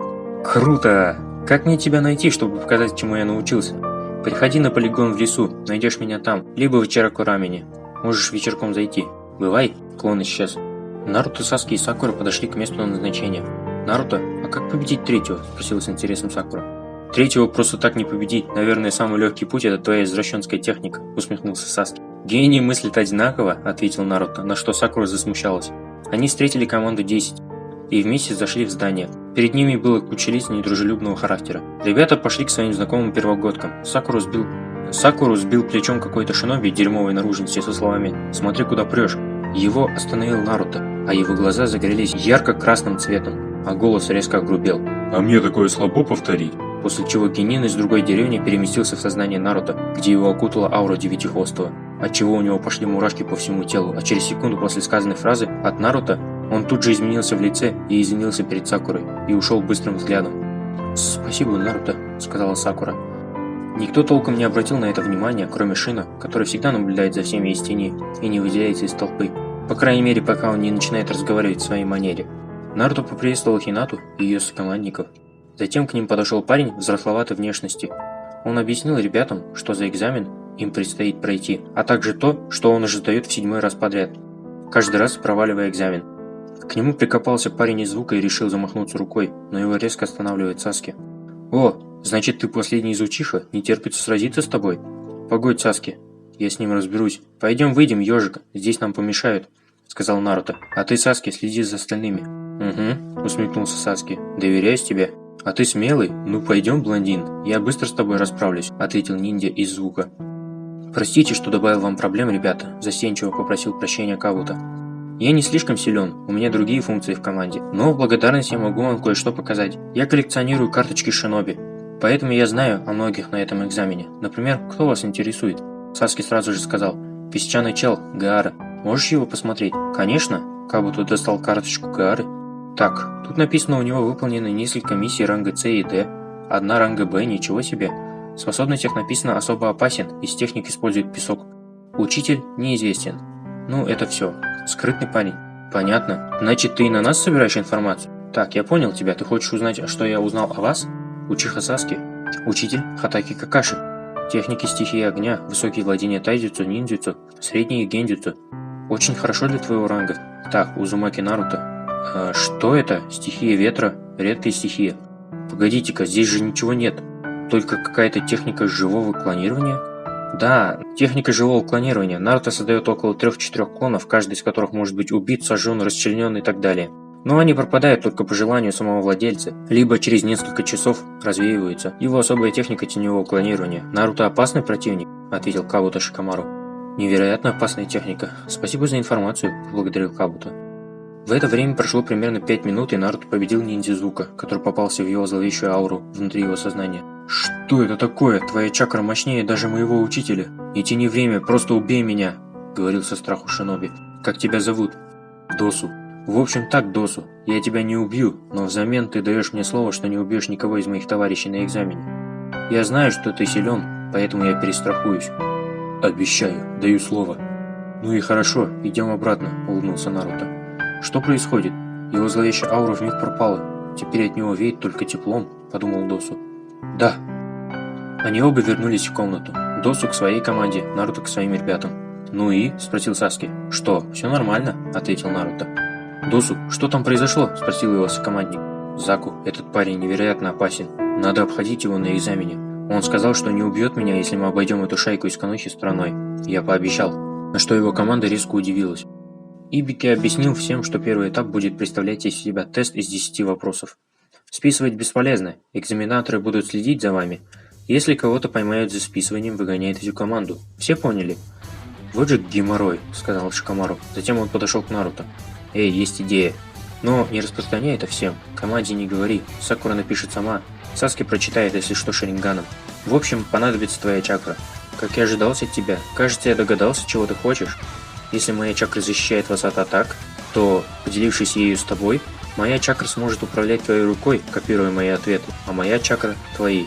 S1: «Круто! Как мне тебя найти, чтобы показать, чему я научился? Приходи на полигон в лесу, найдешь меня там, либо в Ичиракурамине. Можешь вечерком зайти. Бывай», – клон исчез. Наруто, Саски и Сакура подошли к месту назначения. «Наруто, а как победить третьего?» – спросил с интересом Сакура. «Третьего просто так не победить. Наверное, самый легкий путь – это твоя извращенская техника», – усмехнулся Саски. «Гении мыслят одинаково», – ответил Наруто, на что Сакура засмущалась. Они встретили команду 10 и вместе зашли в здание. Перед ними было куча лиц недружелюбного характера. Ребята пошли к своим знакомым первогодкам. Сакуру сбил плечом какой-то шиноби дерьмовой наружности со словами «Смотри, куда прешь». Его остановил Наруто, а его глаза загорелись ярко-красным цветом, а голос резко огрубел.
S2: «А мне такое слабо повторить?»
S1: После чего Генин из другой деревни переместился в сознание Наруто, где его окутала аура Девятихвостого, отчего у него пошли мурашки по всему телу, а через секунду после сказанной фразы от Наруто он тут же изменился в лице и извинился перед Сакурой и ушел быстрым взглядом. «Спасибо, Наруто», — сказала Сакура. Никто толком не обратил на это внимания, кроме Шина, который всегда наблюдает за всеми из тени и не выделяется из толпы, по крайней мере, пока он не начинает разговаривать в своей манере. Наруто поприветствовал Хинату и ее сокомандников. Затем к ним подошел парень взрословатой внешности. Он объяснил ребятам, что за экзамен им предстоит пройти, а также то, что он уже сдает в 7-й раз подряд, каждый раз проваливая экзамен. К нему прикопался парень из звука и решил замахнуться рукой, но его резко останавливает Саски. «О, значит, ты последний из учиха? Не терпится сразиться с тобой? Погодь, Саски, я с ним разберусь. Пойдем выйдем, ежик, здесь нам помешают», — сказал Наруто. «А ты, Саски, следи за остальными». «Угу», — усмехнулся Саски. «Доверяюсь тебе». «А ты смелый? Ну пойдем, блондин, я быстро с тобой расправлюсь», — ответил ниндзя из звука. «Простите, что добавил вам проблем, ребята», — застенчиво попросил прощения Кабуто. «Я не слишком силен, у меня другие функции в команде, но в благодарность я могу вам кое-что показать. Я коллекционирую карточки шиноби, поэтому я знаю о многих на этом экзамене. Например, кто вас интересует?» Саски сразу же сказал: «Песчаный чел, Гаара. Можешь его посмотреть?» «Конечно». Кабуто достал карточку Гаары. «Так, тут написано, у него выполнено несколько миссий ранга С и Д, одна ранга Б, ничего себе. В способностях написано «особо опасен», из техник использует песок. Учитель неизвестен. Ну, это все. Скрытный парень. Понятно. Значит, ты и на нас собираешь информацию? Так, я понял тебя. Ты хочешь узнать, что я узнал о вас? Учиха Саски. Учитель Хатаки Какаши. Техники стихии огня, высокие владения тайдзюцу, ниндзюцу, средние гендзюцу. Очень хорошо для твоего ранга. Так, Узумаки Наруто. Что это? Стихия ветра? Редкая стихия. Погодите-ка, здесь же ничего нет. Только какая-то техника живого клонирования? Да, техника живого клонирования. Наруто создает около 3-4 клонов, каждый из которых может быть убит, сожжен, расчленен и так далее. Но они пропадают только по желанию самого владельца, либо через несколько часов развеиваются. Его особая техника теневого клонирования. Наруто опасный противник, ответил Кабуто Шикамару. Невероятно опасная техника. Спасибо за информацию, поблагодарил Кабуто. В это время прошло примерно 5 минут, и Наруто победил ниндзя Звука, который попался в его зловещую ауру внутри его сознания. «Что это такое? Твоя чакра мощнее даже моего учителя. Не тяни время, просто убей меня», — говорил со страху шиноби. «Как тебя зовут?» «Досу». «В общем так, Досу, я тебя не убью, но взамен ты даешь мне слово, что не убьешь никого из моих товарищей на экзамене. Я знаю, что ты силен, поэтому я перестрахуюсь». «Обещаю, даю слово». «Ну и хорошо, идем обратно», — улыбнулся Наруто. «Что происходит? Его зловещая аура вмиг пропала. Теперь от него веет только теплом», — подумал Досу. «Да». Они оба вернулись в комнату. Досу к своей команде, Наруто к своим ребятам. «Ну и?» – спросил Саски. «Что, все нормально?» – ответил Наруто. «Досу, что там произошло?» – спросил его сокомандник. «Заку, этот парень невероятно опасен. Надо обходить его на экзамене. Он сказал, что не убьет меня, если мы обойдем эту шайку из Канохи стороной. Я пообещал». На что его команда резко удивилась. Ибики объяснил всем, что первый этап будет представлять из себя тест из 10 вопросов. Списывать бесполезно, экзаменаторы будут следить за вами. Если кого-то поймают за списыванием, выгоняет всю команду. Все поняли? «Вот же геморрой», — сказал Шикамару. Затем он подошел к Наруто. «Эй, есть идея. Но не распространяй это всем. Команде не говори. Сакура напишет сама. Саски прочитает, если что, шаринганом. В общем, понадобится твоя чакра. Как я ожидал от тебя. Кажется, я догадался, чего ты хочешь. Если моя чакра защищает вас от атак, то, поделившись ею с тобой, моя чакра сможет управлять твоей рукой, копируя мои ответы, а моя чакра – твои».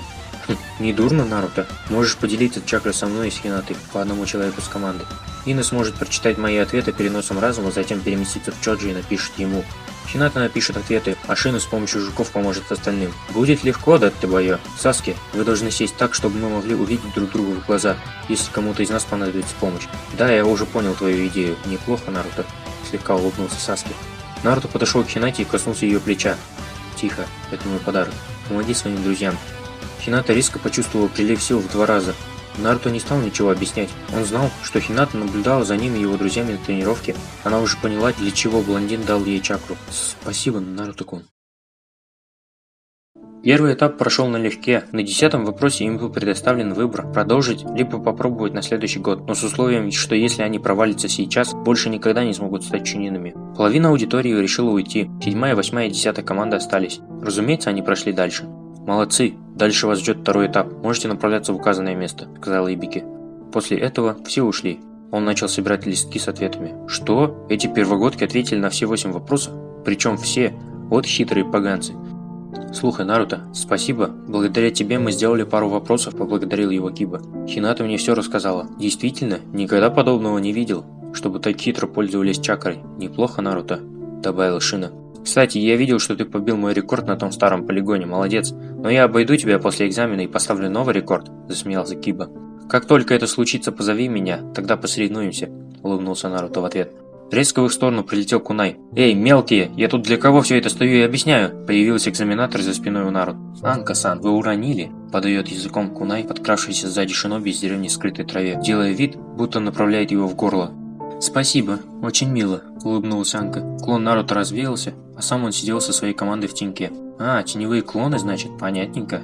S1: «Недурно, Наруто. Можешь поделиться чакрой со мной и с Хинатой, по одному человеку с команды. Ина сможет прочитать мои ответы переносом разума, затем переместиться в Чоджи и напишет ему. Хината напишет ответы, а Шина с помощью жуков поможет остальным. Будет легко, да ты боё. Саски, вы должны сесть так, чтобы мы могли увидеть друг друга в глаза, если кому-то из нас понадобится помощь. Да, я уже понял твою идею. Неплохо, Наруто», — слегка улыбнулся Саски. Наруто подошел к Хинате и коснулся ее плеча. «Тихо, это мой подарок. Помоги своим друзьям». Хината резко почувствовала прилив сил в 2 раза. Наруто не стал ничего объяснять. Он знал, что Хината наблюдала за ним и его друзьями на тренировке. Она уже поняла, для чего блондин дал ей чакру. «Спасибо, Наруто-кун». Первый этап прошел налегке. На 10-м вопросе им был предоставлен выбор – продолжить, либо попробовать на следующий год, но с условием, что если они провалятся сейчас, больше никогда не смогут стать чунинами. Половина аудитории решила уйти. 7-я, 8-я и 10-я команды остались. Разумеется, они прошли дальше. «Молодцы! Дальше вас ждет второй этап. Можете направляться в указанное место», — сказал Ибики. После этого все ушли. Он начал собирать листки с ответами. «Что? Эти первогодки ответили на все 8 вопросов? Причем все? Вот хитрые поганцы». «Слушай, Наруто, спасибо. Благодаря тебе мы сделали пару вопросов», — поблагодарил его Киба. «Хината мне все рассказала. Действительно, никогда подобного не видел, чтобы так хитро пользовались чакрой. Неплохо, Наруто», — добавил Шина. «Кстати, я видел, что ты побил мой рекорд на том старом полигоне, молодец. Но я обойду тебя после экзамена и поставлю новый рекорд», – засмеялся Киба. «Как только это случится, позови меня, тогда посоревнуемся», – улыбнулся Наруто в ответ. Резко в их сторону прилетел кунай. «Эй, мелкие, я тут для кого все это стою и объясняю?» Появился экзаменатор за спиной у Наруто. «Анка-сан, вы уронили?» Подает языком кунай, подкравшийся сзади шиноби из деревни скрытой траве, делая вид, будто направляет его в горло. «Спасибо, очень мило», – улыбнулась Анка. Клон Наруто развеялся, а сам он сидел со своей командой в теньке. «А, теневые клоны, значит, понятненько».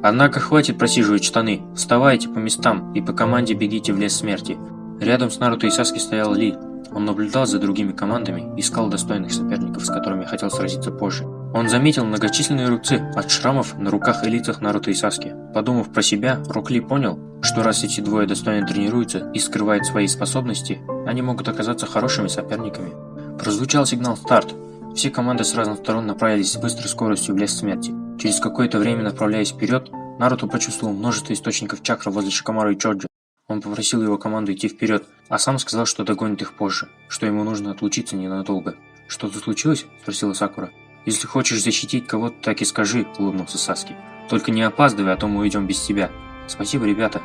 S1: «Однако хватит просиживать штаны, вставайте по местам и по команде бегите в лес смерти». Рядом с Наруто и Саски стоял Ли. Он наблюдал за другими командами, искал достойных соперников, с которыми хотел сразиться позже. Он заметил многочисленные рубцы от шрамов на руках и лицах Наруто и Саски. Подумав про себя, Рок Ли понял, что раз эти двое достойно тренируются и скрывают свои способности, они могут оказаться хорошими соперниками. Прозвучал сигнал «Старт». Все команды с разных сторон направились с быстрой скоростью в лес смерти. Через какое-то время, направляясь вперед, Наруто почувствовал множество источников чакры возле Шикамару и Чоджи. Он попросил его команду идти вперед, а сам сказал, что догонит их позже, что ему нужно отлучиться ненадолго. «Что-то случилось?» – спросила Сакура. «Если хочешь защитить кого-то, так и скажи», – улыбнулся Саски. «Только не опаздывай, а то мы уйдем без тебя». «Спасибо, ребята».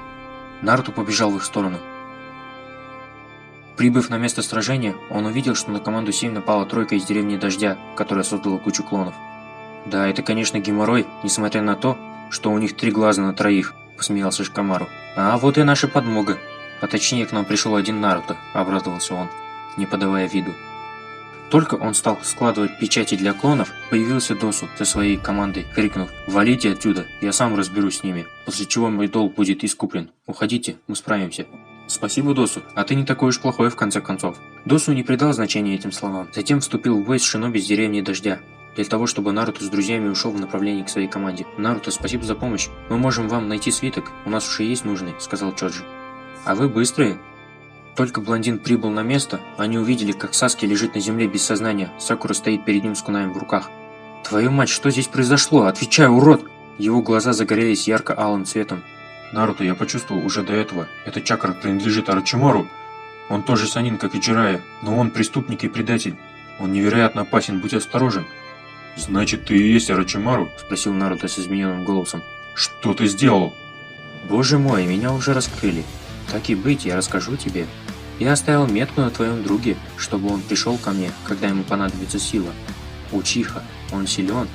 S1: Наруто побежал в их сторону. Прибыв на место сражения, он увидел, что на команду 7 напала тройка из деревни Дождя, которая создала кучу клонов. «Да, это, конечно, геморрой, несмотря на то, что у них 3 глаза на троих», – посмеялся Шикамару. «А вот и наша подмога. А точнее, к нам пришел один Наруто», – обрадовался он, не подавая виду. Только он стал складывать печати для клонов, появился Досу со своей командой, крикнув: «Валите отсюда, я сам разберусь с ними, после чего мой долг будет искуплен. Уходите, мы справимся». «Спасибо, Досу, а ты не такой уж плохой в конце концов». Досу не придал значения этим словам. Затем вступил в бой с шиноби с деревни Дождя, для того, чтобы Наруто с друзьями ушел в направлении к своей команде. «Наруто, спасибо за помощь. Мы можем вам найти свиток, у нас уже есть нужный», — сказал Чоджи. «А вы быстрые?» Только блондин прибыл на место, они увидели, как Саски лежит на земле без сознания, Сакура стоит перед ним с кунаем в руках. «Твою мать, что здесь произошло? Отвечай, урод!» Его глаза загорелись ярко-алым цветом. «Наруто, я почувствовал уже до этого. Эта чакра принадлежит Орочимару. Он тоже санин, как и Джирая, но он преступник и предатель. Он невероятно опасен, будь осторожен». «Значит, ты и есть Орочимару?» – спросил Наруто с измененным голосом. «Что ты сделал?» «Боже мой, меня уже раскрыли. Так и быть, я расскажу тебе. Я оставил метку на твоем друге, чтобы он пришел ко мне, когда ему понадобится сила. Учиха, он силен.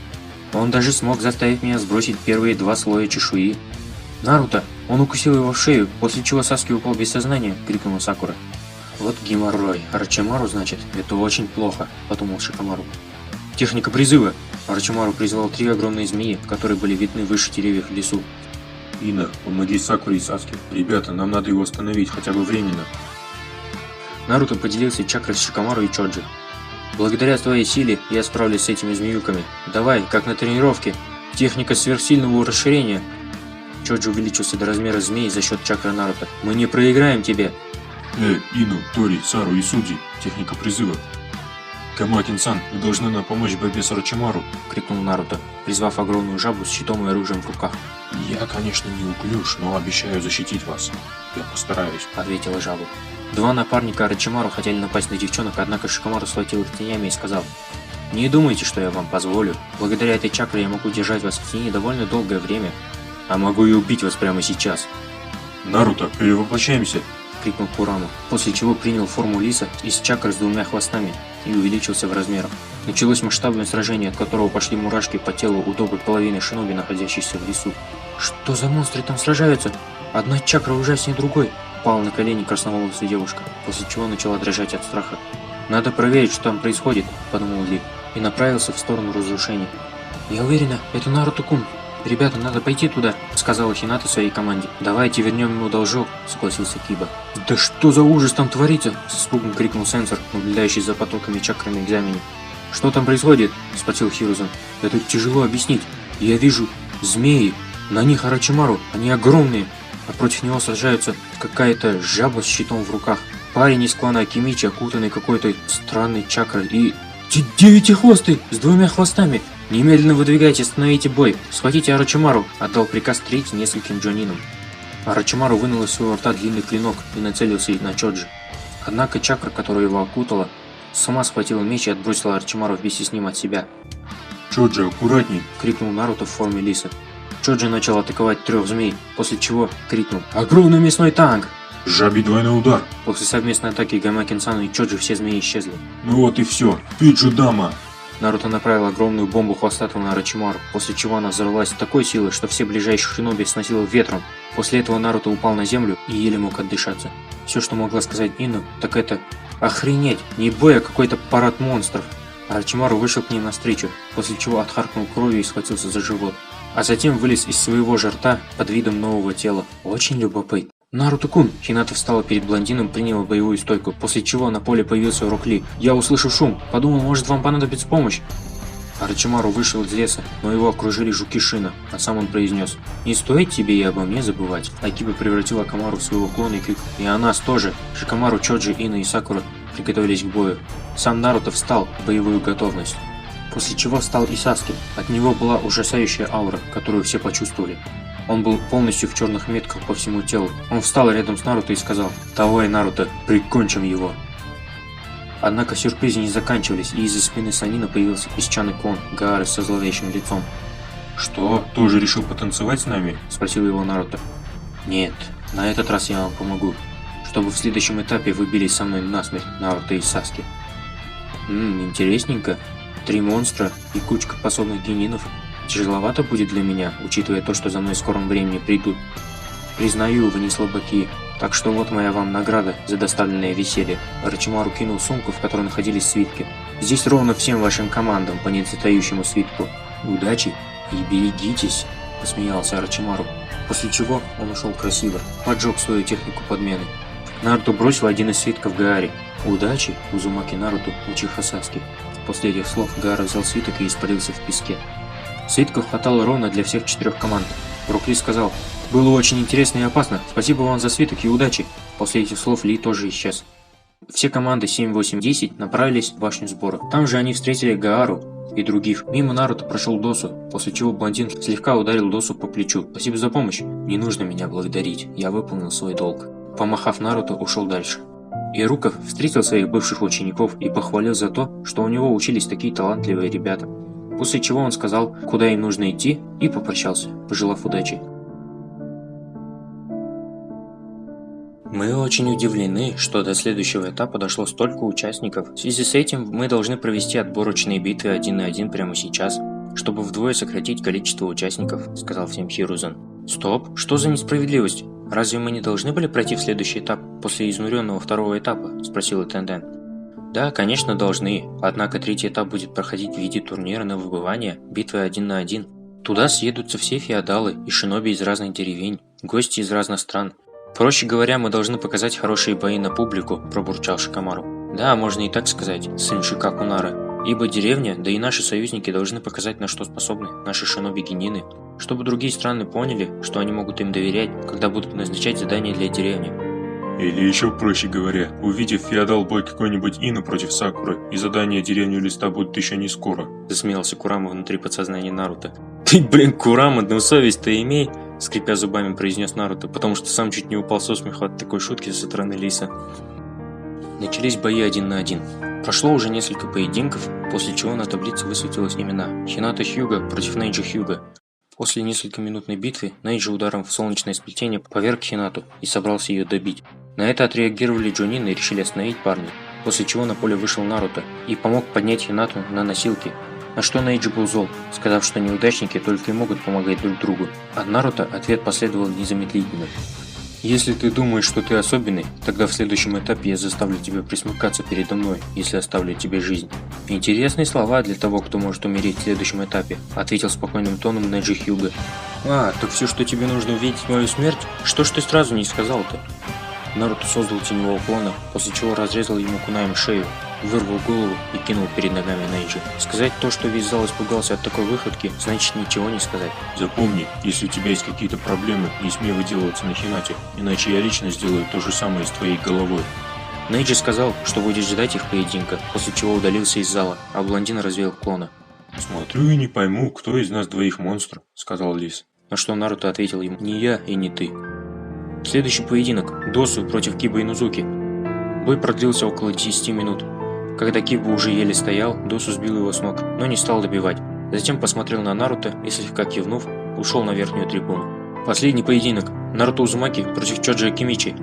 S1: Он даже смог заставить меня сбросить первые 2 слоя чешуи. Наруто, он укусил его в шею, после чего Саски упал без сознания», – крикнула Сакура. «Вот геморрой. Орочимару, значит, это очень плохо», – подумал Шикамару. «Техника призыва!» Орочимару призвал 3 огромные змеи, которые были видны выше деревьев в лесу. «Ина, помоги Сакуре и Саске. Ребята, нам надо его остановить, хотя бы временно». Наруто поделился чакрой с Шикамару и Чоджи. «Благодаря твоей силе я справлюсь с этими змеюками. Давай, как на тренировке. Техника сверхсильного расширения». Чоджи увеличился до размера змеи за счет чакры Наруто. «Мы не проиграем тебе!» Ину, Тори, Сару и Суди. Техника призыва. «Камакин-сан, вы должны нам помочь в борьбе с Орочимару!» – крикнул Наруто, призвав огромную жабу с щитом и оружием в руках. «Я, конечно, не уклюж, но обещаю защитить вас. Я постараюсь», – ответила жаба. 2 напарника Орочимару хотели напасть на девчонок, однако Шикамару схватил их тенями и сказал: «Не думайте, что я вам позволю. Благодаря этой чакре я могу держать вас в тени довольно долгое время. А могу и убить вас прямо сейчас». «Наруто, перевоплощаемся!» – крикнул Кураму, после чего принял форму лиса из чакры с 2 хвостами и увеличился в размерах. Началось масштабное сражение, от которого пошли мурашки по телу у доброй половины шиноби, находящейся в лесу. «Что за монстры там сражаются? Одна чакра ужаснее другой!» Упала на колени красноволосая девушка, после чего начала дрожать от страха. «Надо проверить, что там происходит», – подумал Ли, и направился в сторону разрушений. «Я уверена, это Наруто-кун. Ребята, надо пойти туда», – сказала Хината своей команде. «Давайте вернем ему должок», – согласился Киба. «Да что за ужас там творится?» – с испугом крикнул сенсор, наблюдающий за потоками чакры на экзамене. «Что там происходит?» – спросил Хирузан. «Это тяжело объяснить. Я вижу змеи. На них Орочимару. Они огромные. А против него сражаются какая-то жаба с щитом в руках. Парень из клана Акимичи, окутанный какой-то странной чакрой, и... 9-хвостый с 2 хвостами! Немедленно выдвигайте, остановите бой! Схватите Орочимару!» – отдал приказ третий нескольким джонинам. Орочимару вынул из своего рта длинный клинок и нацелился на Чоджи. Однако чакра, которая его окутала, сама схватила меч и отбросила Орочимару вместе с ним от себя. «Чоджи, аккуратней!» – крикнул Наруто в форме лиса. Чоджи начал атаковать 3 змей, после чего крикнул: «Огромный мясной танк!»
S2: Жабий двойной удар.
S1: После совместной атаки Гамакен-сан и Чоджи все змеи исчезли.
S2: Ну вот и все. Пиджу-дама.
S1: Наруто направил огромную бомбу хвостатого на Орочимару, после чего она взорвалась с такой силой, что все ближайшие шиноби сносило ветром. После этого Наруто упал на землю и еле мог отдышаться. Все, что могла сказать Ину, так это «Охренеть! Не бой, а какой-то парад монстров!» Орочимару вышел к ней навстречу, после чего отхаркнул кровью и схватился за живот. А затем вылез из своего же рта под видом нового тела. Очень любопытно. «Наруто-кун!» Хината встала перед блондином, приняла боевую стойку, после чего на поле появился Рок Ли. «Я услышал шум. Подумал, может, вам понадобится помощь?» Орочимару вышел из леса, но его окружили жуки Шина, а сам он произнес: «Не стоит тебе и обо мне забывать». Акиба превратила Акамару в своего клона и крикнул: «И о нас тоже!» Шикамару, Чоджи, Ина и Сакура приготовились к бою. Сам Наруто встал в боевую готовность. После чего встал и Саски. От него была ужасающая аура, которую все почувствовали. Он был полностью в черных метках по всему телу. Он встал рядом с Наруто и сказал: «Давай, Наруто, прикончим его». Однако сюрпризы не заканчивались, и из-за спины Санина появился песчаный клон Гаары со зловещим лицом.
S2: «Что, тоже решил потанцевать с нами?»
S1: – спросил его Наруто. «Нет, на этот раз я вам помогу, чтобы в следующем этапе вы бились со мной насмерть, Наруто и Саски». Интересненько. 3 монстра и кучка способных генинов. Тяжеловато будет для меня, учитывая то, что за мной в скором времени придут. Признаю, вы не слабаки. Так что вот моя вам награда за доставленное веселье». Орочимару кинул сумку, в которой находились свитки. «Здесь ровно всем вашим командам по недостающему свитку. Удачи и берегитесь», – посмеялся Орочимару. После чего он ушел красиво, поджег свою технику подмены. Наруто бросил один из свитков Гааре. «Удачи, Узумаки Наруто, Учиха Саски». После этих слов Гаара взял свиток и испарился в песке. Свитков хватало ровно для всех 4 команд. Рок Ли сказал: «Было очень интересно и опасно. Спасибо вам за свиток и удачи». После этих слов Ли тоже исчез. Все команды 7, 8, 10 направились в башню сбора. Там же они встретили Гаару и других. Мимо Наруто прошел Досу, после чего блондин слегка ударил Досу по плечу. «Спасибо за помощь. Не нужно меня благодарить. Я выполнил свой долг». Помахав, Наруто ушел дальше. Ируков встретил своих бывших учеников и похвалил за то, что у него учились такие талантливые ребята. После чего он сказал, куда им нужно идти, и попрощался, пожелав удачи. Мы очень удивлены, что до следующего этапа дошло столько участников. В связи с этим мы должны провести отборочные битвы 1 на 1 прямо сейчас, чтобы вдвое сократить количество участников, сказал всем Хирузан. Стоп, что за несправедливость? Разве мы не должны были пройти в следующий этап после изнуренного 2-го этапа? Спросил Тенден. Да, конечно, должны, однако 3-й этап будет проходить в виде турнира на выбывание, битвы 1 на 1. Туда съедутся все феодалы и шиноби из разных деревень, гости из разных стран. Проще говоря, мы должны показать хорошие бои на публику, пробурчал Шикамару. Да, можно и так сказать, сын Шикакунара. Ибо деревня, да и наши союзники должны показать, на что способны наши шиноби-генины, чтобы другие страны поняли, что они могут им доверять, когда будут назначать задания для деревни.
S2: Или еще проще говоря, увидев феодал бой какой-нибудь Ину против Сакуры, и задание деревню листа будет еще не скоро.
S1: Засмеялся Курама внутри подсознания Наруто. Ты, блин, Курама, ну совесть-то имей, скрипя зубами произнес Наруто, потому что сам чуть не упал со смеху от такой шутки со стороны Лиса. Начались бои 1 на 1. Прошло уже несколько поединков, после чего на таблице высветилось имена: Хината Хьюга против Нейджи Хьюга. После несколькоминутной битвы Нейджи ударом в солнечное сплетение поверг Хинату и собрался ее добить. На это отреагировали Джонин и решили остановить парня, после чего на поле вышел Наруто и помог поднять Хинату на носилки. На что Нейджи был зол, сказав, что неудачники только и могут помогать друг другу. От Наруто ответ последовал незамедлительно. Если ты думаешь, что ты особенный, тогда в следующем этапе я заставлю тебя присмыкаться передо мной, если оставлю тебе жизнь. Интересные слова для того, кто может умереть в следующем этапе, ответил спокойным тоном Нейджи Хьюга. А, так все, что тебе нужно увидеть мою смерть? Что ж ты сразу не сказал-то? Наруто создал теневого клона, после чего разрезал ему кунаем шею, вырвал голову и кинул перед ногами Нейджи. Сказать то, что весь зал испугался от такой выходки, значит ничего не сказать.
S2: Запомни, если у тебя есть какие-то проблемы, не смей выделываться на Хинате, иначе я лично сделаю то же самое с твоей головой.
S1: Нейджи сказал, что будет ждать их поединка, после чего удалился из зала, а блондин развеял клона.
S2: Смотрю и не пойму, кто из нас двоих монстр, сказал Лис.
S1: На что Наруто ответил ему: не я и не ты. Следующий поединок – Досу против Киба Инузуки. Бой продлился около 10 минут. Когда Киба уже еле стоял, Досу сбил его с ног, но не стал добивать. Затем посмотрел на Наруто и, слегка кивнув, ушел на верхнюю трибуну. Последний поединок – Наруто Узумаки против Чоджи Акимичи.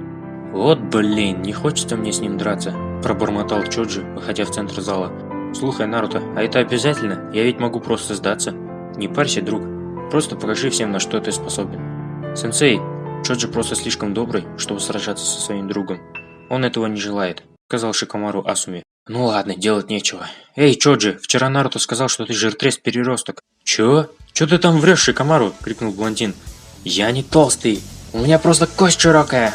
S1: «Вот блин, не хочется мне с ним драться», – пробормотал Чоджи, выходя в центр зала. «Слушай, Наруто, а это обязательно? Я ведь могу просто сдаться». «Не парься, друг. Просто покажи всем, на что ты способен». «Сенсей, Чоджи просто слишком добрый, чтобы сражаться со своим другом. Он этого не желает», – сказал Шикомару Асуми. «Ну ладно, делать нечего. Эй, Чоджи, вчера Наруто сказал, что ты жиртрес-переросток». «Чё? Чё ты там врешь, Шикомару?» – крикнул блондин. «Я не толстый. У меня просто кость широкая».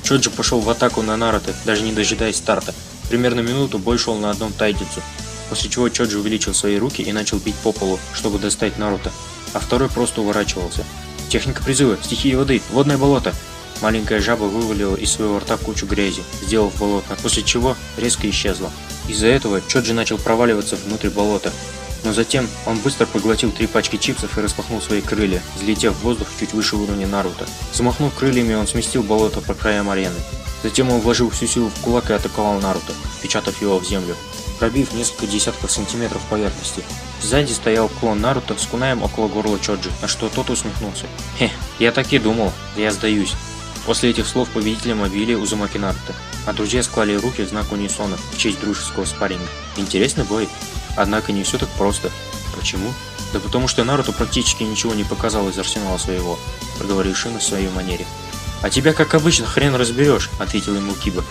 S1: Чоджи пошел в атаку на Наруто, даже не дожидаясь старта. Примерно минуту бой шел на одном тайдзюцу, после чего Чоджи увеличил свои руки и начал бить по полу, чтобы достать Наруто, а второй просто уворачивался. Техника призыва, стихия воды, водное болото. Маленькая жаба вывалила из своего рта кучу грязи, сделав болото, после чего резко исчезла. Из-за этого Чоджи начал проваливаться внутрь болота. Но затем он быстро поглотил 3 пачки чипсов и распахнул свои крылья, взлетев в воздух чуть выше уровня Наруто. Замахнув крыльями, он сместил болото по краям арены. Затем он вложил всю силу в кулак и атаковал Наруто, впечатав его в землю, пробив несколько десятков сантиметров поверхности. Сзади стоял клон Наруто с кунаем около горла Чоджи, на что тот усмехнулся. «Хе, я так и думал, я сдаюсь». После этих слов победителем объявили Узумаки Наруто, а друзья склали руки в знак унисона в честь дружеского спарринга. Интересный бой. Однако не все так просто. Почему? Да потому что Наруто практически ничего не показал из арсенала своего, проговорил Шина в своей манере. А тебя, как обычно, хрен разберешь, ответил ему Киба.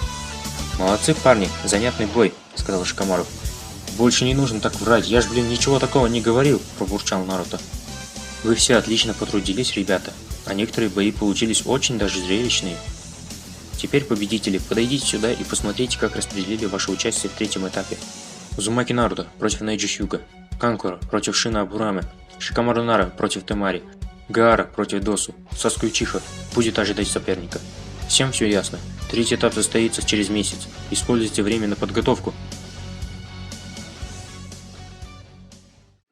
S1: Молодцы, парни, занятный бой, сказал Шикомару. Больше не нужно так врать, я ж, блин, ничего такого не говорил, пробурчал Наруто. Вы все отлично потрудились, ребята, а некоторые бои получились очень даже зрелищные. Теперь, победители, подойдите сюда и посмотрите, как распределили ваше участие в 3-м этапе. Узумаки Наруто против Нейджи Хьюга, Канкуро против Шина Абурамы, Шикомару Нара против Темари, Гаара против Досу, Саску Учиха будет ожидать соперника. Всем все ясно. 3-й этап состоится через месяц. Используйте время на подготовку.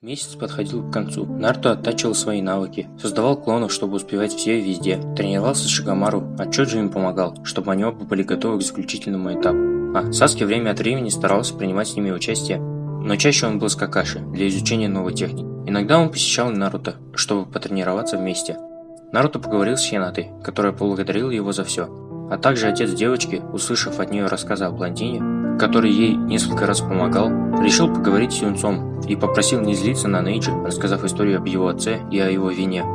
S1: Месяц подходил к концу. Наруто оттачивал свои навыки, создавал клонов, чтобы успевать все и везде, тренировался с Шикомару, а Чоджи им помогал, чтобы они оба были готовы к заключительному этапу. Саски время от времени старался принимать с ними участие, но чаще он был с Какаши для изучения новой техники. Иногда он посещал Наруто, чтобы потренироваться вместе. Наруто поговорил с Хинатой, которая поблагодарила его за все, а также отец девочки, услышав от нее рассказы о блондине, который ей несколько раз помогал, решил поговорить с юнцом и попросил не злиться на Нейджи, рассказав историю об его отце и о его вине.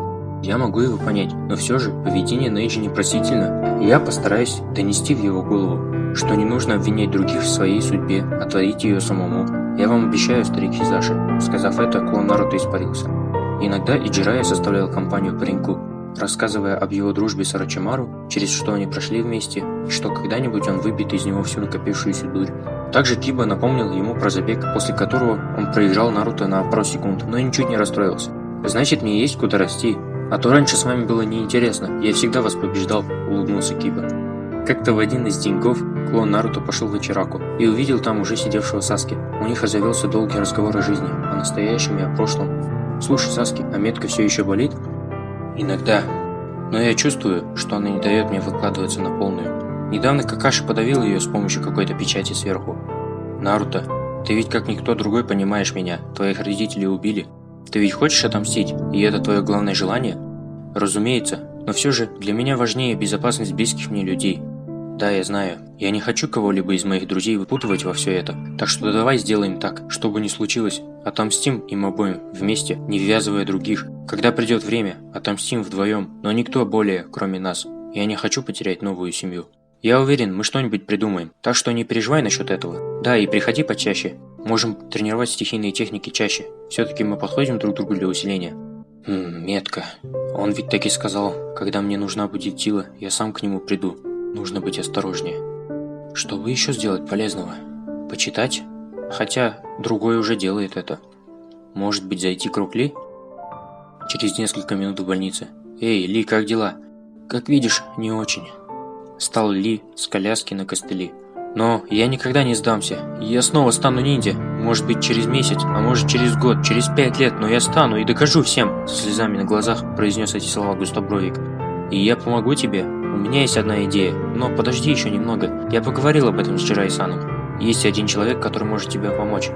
S1: Я могу его понять, но все же поведение Нейджи непростительно, и я постараюсь донести в его голову, что не нужно обвинять других в своей судьбе, а творить ее самому. Я вам обещаю, старик Хизаши. Сказав это, клон Наруто испарился. Иногда Иджирая составлял компанию пареньку, рассказывая об его дружбе с Орочимару, через что они прошли вместе, и что когда-нибудь он выбьет из него всю накопившуюся дурь. Также Киба напомнил ему про забег, после которого он проиграл Наруто на пару секунд, но ничуть не расстроился. «Значит, мне есть куда расти. А то раньше с вами было неинтересно, я всегда вас побеждал», — улыбнулся Киба. Как-то в один из деньков клон Наруто пошел в Ичираку и увидел там уже сидевшего Саски. У них завелся долгий разговор о жизни, о настоящем и о прошлом. «Слушай, Саски, а метка все еще болит?» «Иногда. Но я чувствую, что она не дает мне выкладываться на полную. Недавно Какаши подавил ее с помощью какой-то печати сверху. Наруто, ты ведь как никто другой понимаешь меня. Твоих родителей убили. Ты ведь хочешь отомстить, и это твое главное желание?» «Разумеется, но все же для меня важнее безопасность близких мне людей. Да, я знаю, я не хочу кого-либо из моих друзей выпутывать во все это, так что давай сделаем так, чтобы не случилось. Отомстим им обоим вместе, не ввязывая других. Когда придет время, отомстим вдвоем, но никто более, кроме нас. Я не хочу потерять новую семью. Я уверен, мы что-нибудь придумаем, так что не переживай насчет этого. Да, и приходи почаще. Можем тренировать стихийные техники чаще. Все-таки мы подходим друг к другу для усиления». Метка. Он ведь таки сказал, когда мне нужна будет сила, я сам к нему приду. Нужно быть осторожнее. Что бы еще сделать полезного? Почитать? Хотя другой уже делает это. Может быть, зайти к Рук Ли? Через несколько минут в больнице. «Эй, Ли, как дела?» «Как видишь, не очень». Встал Ли с коляски на костыли. «Но я никогда не сдамся. Я снова стану ниндзя. Может быть, через месяц, а может, через год, через 5 лет, но я стану и докажу всем!» Со слезами на глазах произнес эти слова Густобровик. «И я помогу тебе. У меня есть одна идея, но подожди еще немного. Я поговорил об этом с Джирай-саном. Есть один человек, который может тебе помочь.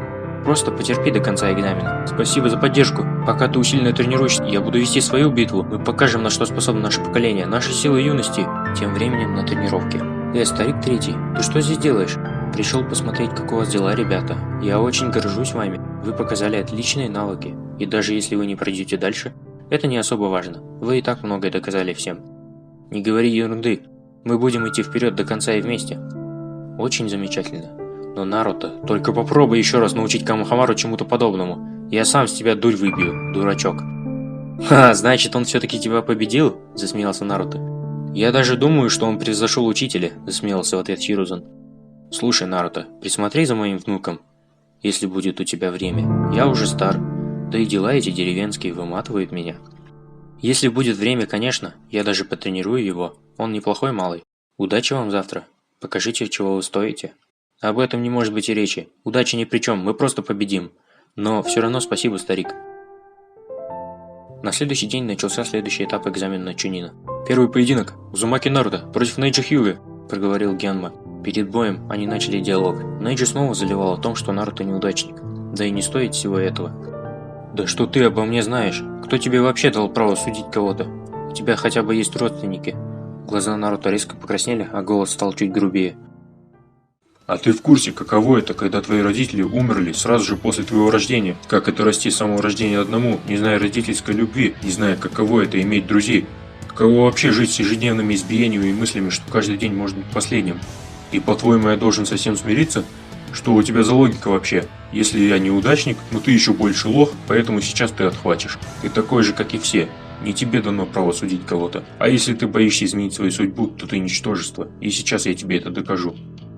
S1: Просто потерпи до конца экзамена. Спасибо за поддержку. Пока ты усиленно тренируешься, я буду вести свою битву. Мы покажем, на что способно наше поколение, наши силы юности». Тем временем на тренировке. Старик третий, ты что здесь делаешь? Пришел посмотреть, как у вас дела, ребята. Я очень горжусь вами. Вы показали отличные навыки. И даже если вы не пройдете дальше, это не особо важно. Вы и так многое доказали всем. Не говори ерунды. Мы будем идти вперед до конца и вместе. Очень замечательно. Но, Наруто, только попробуй еще раз научить Камухамару чему-то подобному. Я сам с тебя дурь выбью, дурачок. Ха, значит, он все-таки тебя победил? Засмеялся Наруто. Я даже думаю, что он превзошел учителя, засмеялся в ответ Хирузан. Слушай, Наруто, присмотри за моим внуком, если будет у тебя время. Я уже стар, да и дела эти деревенские выматывают меня. Если будет время, конечно, я даже потренирую его. Он неплохой малый. Удачи вам завтра. Покажите, чего вы стоите. Об этом не может быть и речи. Удачи ни при чем, мы просто победим. Но все равно спасибо, старик. На следующий день начался следующий этап экзамена Чунина. Первый поединок. Узумаки Наруто против Нейджи Хьюга, проговорил Генма. Перед боем они начали диалог. Нейджи снова заливал о том, что Наруто неудачник. Да и не стоит всего этого. Да что ты обо мне знаешь? Кто тебе вообще дал право судить кого-то? У тебя хотя бы есть родственники. Глаза Наруто резко покраснели, а голос стал чуть грубее.
S2: А ты в курсе, каково это, когда твои родители умерли сразу же после твоего рождения? Как это расти с самого рождения одному, не зная родительской любви, не зная, каково это иметь друзей? Каково вообще жить с ежедневными избиениями и мыслями, что каждый день может быть последним? И по-твоему я должен совсем смириться? Что у тебя за логика вообще? Если я неудачник, но ты еще больше лох, поэтому сейчас ты отхватишь. Ты такой же, как и все. Не тебе дано право судить кого-то. А если ты боишься изменить свою судьбу, то ты ничтожество. И сейчас я тебе это докажу.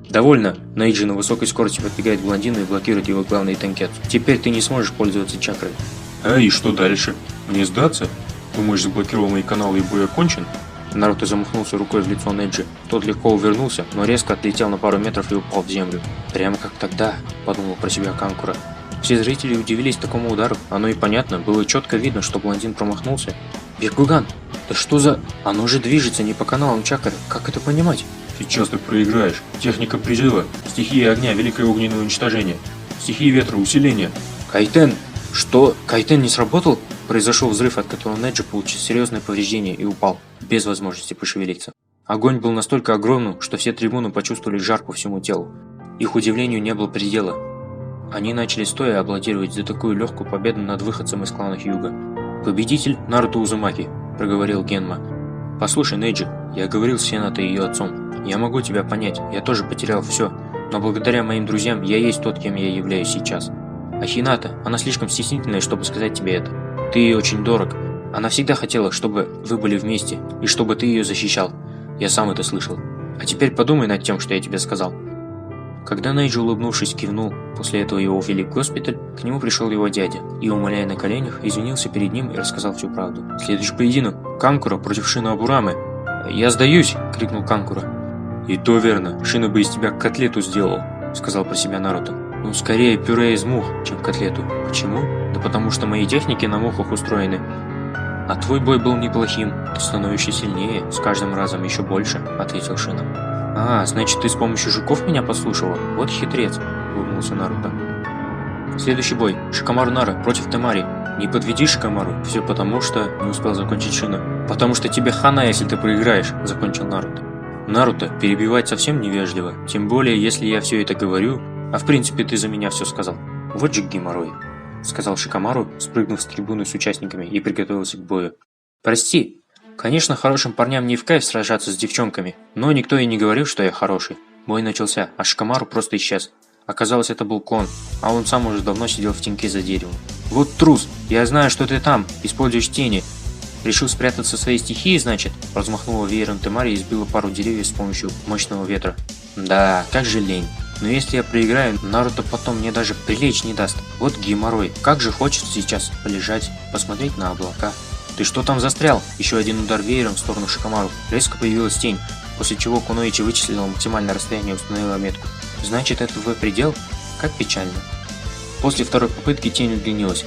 S1: Довольно. Нейджи на высокой скорости подбегает к блондину и блокирует его главный танкетсу. Теперь ты не сможешь пользоваться чакрой.
S2: А и что дальше? Мне сдаться? Думаешь, заблокировал мои каналы и бой окончен?
S1: Наруто замахнулся рукой в лицо Нейджи. Тот легко увернулся, но резко отлетел на пару метров и упал в землю. Прямо как тогда, подумал про себя Канкура. Все зрители удивились такому удару. Оно и понятно, было четко видно, что блондин промахнулся. Биркуган, да что за... Оно же движется не по каналам чакры, как это понимать?
S2: Сейчас ты проиграешь. Техника призыва. Стихия огня, великое огненное уничтожение. Стихия ветра, усиление.
S1: Кайтен! Что? Кайтен не сработал? Произошел взрыв, от которого Нейджи получил серьезное повреждение и упал, без возможности пошевелиться. Огонь был настолько огромным, что все трибуны почувствовали жар по всему телу. Их удивлению не было предела. Они начали стоя аплодировать за такую легкую победу над выходцем из клана Хьюга. «Победитель Наруто Узумаки», – проговорил Генма. «Послушай, Нейджи, я говорил с Хинатой и ее отцом. Я могу тебя понять, я тоже потерял все, но благодаря моим друзьям я есть тот, кем я являюсь сейчас. А Хината, она слишком стеснительная, чтобы сказать тебе это. Ты ей очень дорог. Она всегда хотела, чтобы вы были вместе, и чтобы ты ее защищал. Я сам это слышал. А теперь подумай над тем, что я тебе сказал». Когда Нейджи, улыбнувшись, кивнул, после этого его увели в госпиталь, к нему пришел его дядя и, умоляя на коленях, извинился перед ним и рассказал всю правду. Следующий поединок. Канкура против Шина Абурамы. «Я сдаюсь!» – крикнул Канкура. «И то верно, Шина бы из тебя котлету сделал», – сказал про себя Наруто. «Ну, скорее пюре из мух, чем котлету. Почему? Да потому что мои техники на мухах устроены. А твой бой был неплохим, ты становишься сильнее, с каждым разом еще больше», – ответил Шина. «А, значит, ты с помощью жуков меня послушала? Вот хитрец», – улыбнулся Наруто. Следующий бой. Шикамару Нара против Темари. «Не подведи Шикамару, все потому что...» – не успел закончить Шина. «Потому что тебе хана, если ты проиграешь», – закончил Наруто. «Наруто, перебивать совсем невежливо, тем более, если я все это говорю, а в принципе ты за меня все сказал. Вот же геморрой», – сказал Шикамару, спрыгнув с трибуны с участниками и приготовился к бою. «Прости. Конечно, хорошим парням не в кайф сражаться с девчонками, но никто и не говорил, что я хороший. Бой начался, а Шикамару просто исчез. Оказалось, это был клон, а он сам уже давно сидел в теньке за деревом. «Вот трус! Я знаю, что ты там, используешь тени. Решил спрятаться в своей стихии, значит?» Размахнула веером Темари и сбила пару деревьев с помощью мощного ветра. «Да, как же лень. Но если я проиграю, Наруто потом мне даже прилечь не даст. Вот геморрой. Как же хочется сейчас полежать, посмотреть на облака». «Ты что там застрял?» Еще один удар веером в сторону Шикамару. Резко появилась тень, после чего Куноичи вычислил максимальное расстояние и установила метку. «Значит, это твой предел? Как печально». После второй попытки тень удлинилась.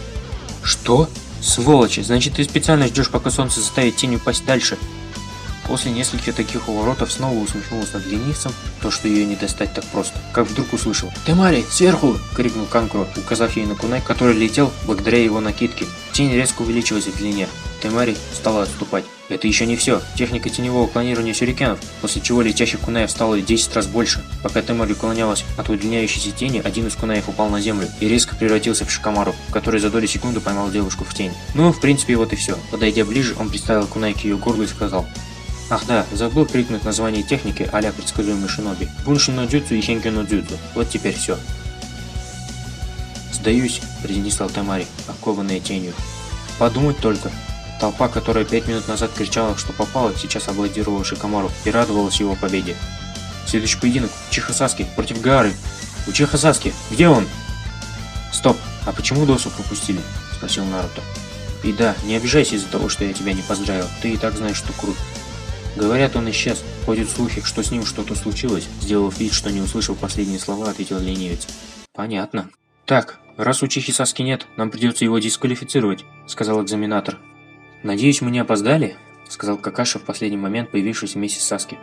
S1: «Что? Сволочи! Значит, ты специально ждешь, пока солнце заставит тень упасть дальше?» После нескольких таких уворотов снова усмехнулась над ленивцем, то, что ее не достать так просто. Как вдруг услышал: «Темари, сверху!» – крикнул Канкуро, указав ей на кунай, который летел благодаря его накидке. Тень резко увеличилась в длине. Темари стала отступать. Это еще не все. Техника теневого клонирования сюрикенов, после чего летящих кунаев стало 10 раз больше. Пока Темари уклонялась от удлиняющейся тени, один из кунаев упал на землю и резко превратился в Шикамару, который за доли секунды поймал девушку в тень. Ну, в принципе, вот и все. Подойдя ближе, он приставил кунай к ее горлу и сказал: «Ах да, забыл крикнуть название техники а-ля предсказуемый шиноби. Бунши но дзюцу и хенки но дзюцу. Вот теперь все». «Сдаюсь», – произнесла Темари, окованная тенью. Подумать только. Толпа, которая 5 минут назад кричала, что попала, сейчас аплодировала Шикамару и радовалась его победе. Следующий поединок – Учиха Саски против Гаары. Учиха Саски, где он? «Стоп, а почему Досу пропустили?» – спросил Наруто. «И да, не обижайся из-за того, что я тебя не поздравил, ты и так знаешь, что крут». «Говорят, он исчез. Ходят слухи, что с ним что-то случилось», – сделав вид, что не услышал последние слова, ответил ленивец. «Понятно». «Так, раз Учихи Саски нет, нам придется его дисквалифицировать», – сказал экзаменатор. «Надеюсь, мы не опоздали?» – сказал Какаши в последний момент, появившись вместе с Саски.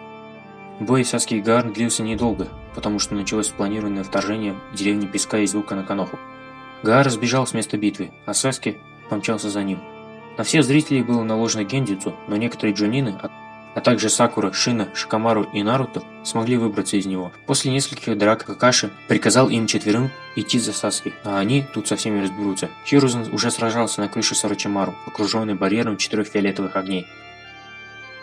S1: Бой Саски и Гаары длился недолго, потому что началось спланированное вторжение деревни Песка и Звука на Каноху. Гаара сбежал с места битвы, а Саски помчался за ним. На всех зрителей было наложено гендзюцу, но некоторые джонины, а также Сакура, Шина, Шикамару и Наруто смогли выбраться из него. После нескольких драк Какаши приказал им четверым идти за Саски, а они тут со всеми разберутся. Хирузен уже сражался на крыше Сорочимару, окруженный барьером 4 фиолетовых огней.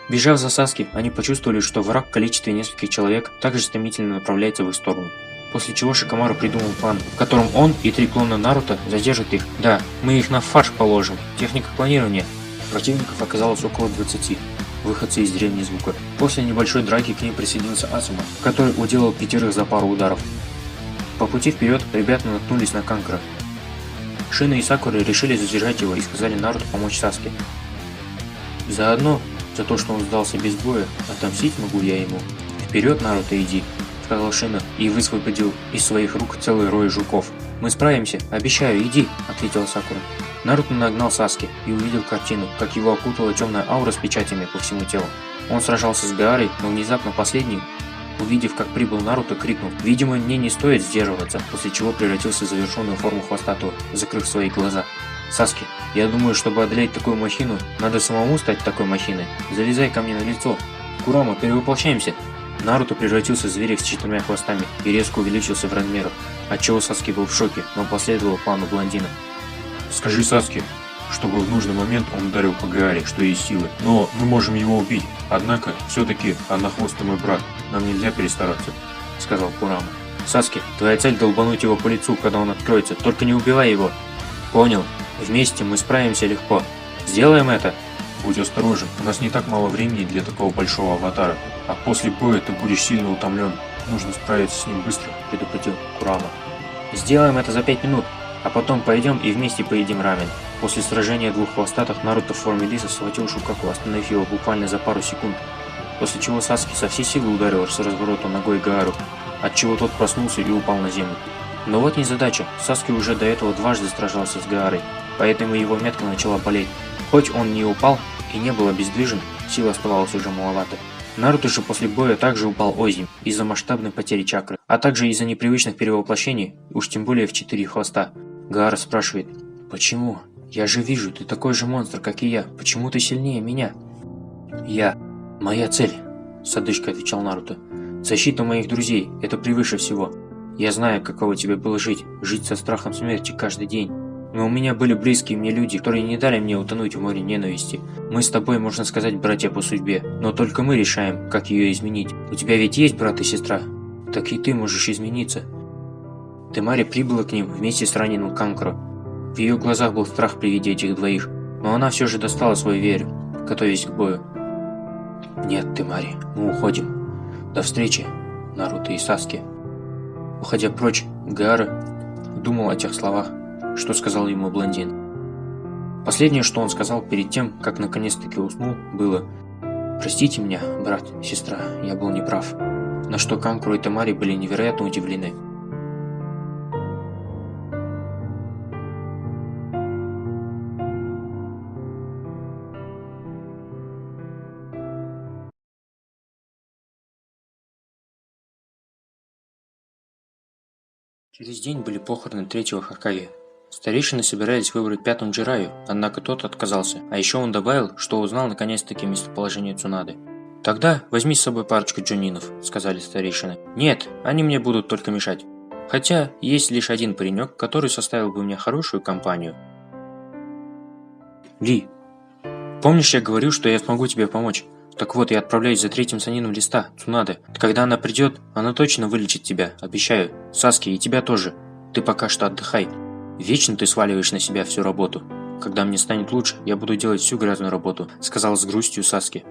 S1: Бежав за Саски, они почувствовали, что враг в количестве нескольких человек также стремительно направляется в их сторону. После чего Шикамару придумал план, в котором он и 3 клона Наруто задержат их. Да, мы их на фарш положим. Техника клонирования. Противников оказалось около 20. Выходцы из деревни Звука. После небольшой драки к ним присоединился Асума, который уделал 5 за пару ударов. По пути вперед ребята наткнулись на Канкуро. Шина и Сакура решили задержать его и сказали Наруто помочь Саске. «Заодно, за то, что он сдался без боя, отомстить могу я ему. Вперед, Наруто, иди», — сказал Шина и высвободил из своих рук целый рой жуков. «Мы справимся, обещаю, иди», — ответила Сакура. Наруто нагнал Саски и увидел картину, как его окутала темная аура с печатями по всему телу. Он сражался с Гаарой, но внезапно последний, увидев, как прибыл Наруто, крикнул: «Видимо, мне не стоит сдерживаться», после чего превратился в завершенную форму хвостатого, закрыв свои глаза. «Саски, я думаю, чтобы одолеть такую махину, надо самому стать такой махиной. Залезай ко мне на лицо. Курама, перевоплощаемся!» Наруто превратился в зверя с 4 хвостами и резко увеличился в размерах, отчего Саски был в шоке, но последовал плану блондина.
S2: «Скажи Саске, чтобы в нужный момент он ударил по Гааре, что есть силы. Но мы можем его убить. Однако, все-таки Однохвостый мой брат. Нам нельзя перестараться», — сказал Курама.
S1: «Саски, твоя цель долбануть его по лицу, когда он откроется. Только не убивай его». «Понял. Вместе мы справимся легко. Сделаем это».
S2: «Будь осторожен, у нас не так мало времени для такого большого аватара. А после боя ты будешь сильно утомлен. Нужно справиться с ним быстро», — предупредил Курама.
S1: «Сделаем это за 5 минут. А потом пойдем и вместе поедим рамен». После сражения 2 хвостатых Наруто в форме лиса схватил Шукаку, остановив его буквально за пару секунд. После чего Саски со всей силы ударил с разворота ногой Гаару, отчего тот проснулся и упал на землю. Но вот незадача, Саски уже до этого дважды сражался с Гаарой, поэтому его метка начала болеть. Хоть он не упал и не был обездвижен, сил оставалось уже маловато. Наруто же после боя также упал озимь из-за масштабной потери чакры, а также из-за непривычных перевоплощений, уж тем более в 4 хвоста. Гаара спрашивает: «Почему? Я же вижу, ты такой же монстр, как и я. Почему ты сильнее меня?» «Моя цель», — с одышкой отвечал Наруто. «Защита моих друзей – это превыше всего. Я знаю, каково тебе было жить со страхом смерти каждый день. Но у меня были близкие мне люди, которые не дали мне утонуть в море ненависти. Мы с тобой, можно сказать, братья по судьбе, но только мы решаем, как ее изменить. У тебя ведь есть брат и сестра? Так и ты можешь измениться». Темари прибыла к ним вместе с раненым Канкуро. В ее глазах был страх при виде этих двоих, но она все же достала свой веер, готовясь к бою. «Нет, Темари, мы уходим. До встречи, Наруто и Саски». Уходя прочь, Гаара думал о тех словах, что сказал ему блондин. Последнее, что он сказал перед тем, как наконец-таки уснул, было: «Простите меня, брат, сестра, я был неправ». На что Канкуро и Темари были невероятно удивлены. Через день были похороны третьего Хокаге. Старейшины собирались выбрать пятым Джираю, однако тот отказался, а еще он добавил, что узнал наконец-таки местоположение Цунады. «Тогда возьми с собой парочку джонинов», — сказали старейшины. «Нет, они мне будут только мешать. Хотя есть лишь один паренек, который составил бы мне хорошую компанию». «Ли, помнишь, я говорил, что я смогу тебе помочь? Так вот, я отправляюсь за третьим санином листа, Цунады. Когда она придет, она точно вылечит тебя, обещаю. Саски, и тебя тоже. Ты пока что отдыхай. Вечно ты сваливаешь на себя всю работу. Когда мне станет лучше, я буду делать всю грязную работу», — сказал с грустью Саски.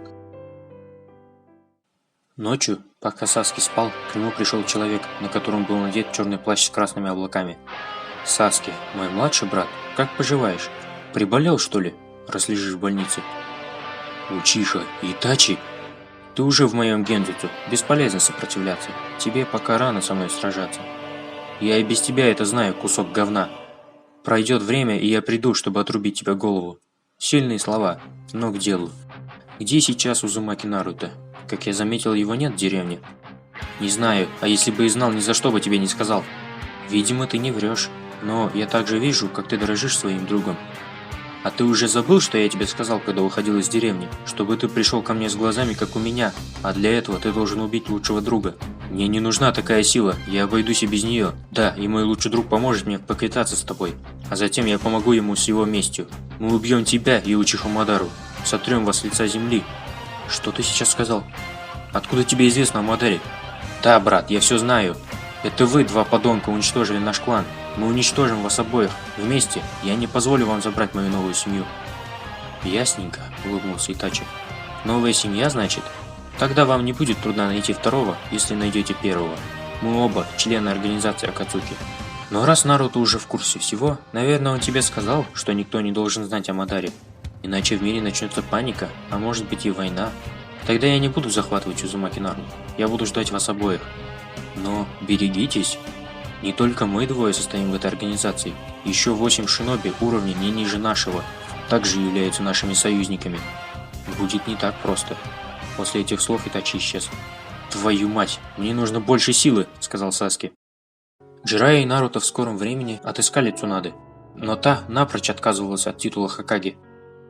S1: Ночью, пока Саски спал, к нему пришел человек, на котором был надет черный плащ с красными облаками. «Саски, мой младший брат, как поживаешь? Приболел, что ли, раз лежишь в больнице?» «Учиха, Итачи, ты уже в моем гензюцу, бесполезно сопротивляться. Тебе пока рано со мной сражаться. Я и без тебя это знаю, кусок говна. Пройдет время, и я приду, чтобы отрубить тебе голову». Сильные слова, но к делу. «Где сейчас Узумаки Наруто? Как я заметил, его нет в деревне». «Не знаю, а если бы и знал, ни за что бы тебе не сказал». «Видимо, ты не врешь, но я также вижу, как ты дорожишь своим другом». «А ты уже забыл, что я тебе сказал, когда уходил из деревни? Чтобы ты пришел ко мне с глазами, как у меня, а для этого ты должен убить лучшего друга. Мне не нужна такая сила, я обойдусь и без нее. Да, и мой лучший друг поможет мне поквитаться с тобой, а затем я помогу ему с его местью. Мы убьем тебя и Учиху Мадару, сотрем вас с лица земли». «Что ты сейчас сказал? Откуда тебе известно о Мадаре?» «Да, брат, я все знаю. Это вы, два подонка, уничтожили наш клан. Мы уничтожим вас обоих. Вместе. Я не позволю вам забрать мою новую семью». «Ясненько», — улыбнулся Итачи. «Новая семья, значит? Тогда вам не будет трудно найти второго, если найдете первого. Мы оба члены организации Акацуки. Но раз Наруто уже в курсе всего, наверное, он тебе сказал, что никто не должен знать о Мадаре. Иначе в мире начнется паника, а может быть и война. Тогда я не буду захватывать Узумаки Наруто. Я буду ждать вас обоих. Но берегитесь. Не только мы двое состоим в этой организации. Еще 8 шиноби уровня не ниже нашего также являются нашими союзниками. Будет не так просто». После этих слов Итачи исчез. «Твою мать, мне нужно больше силы», — сказал Саски. Джирайя и Наруто в скором времени отыскали Цунады, но та напрочь отказывалась от титула Хокаге.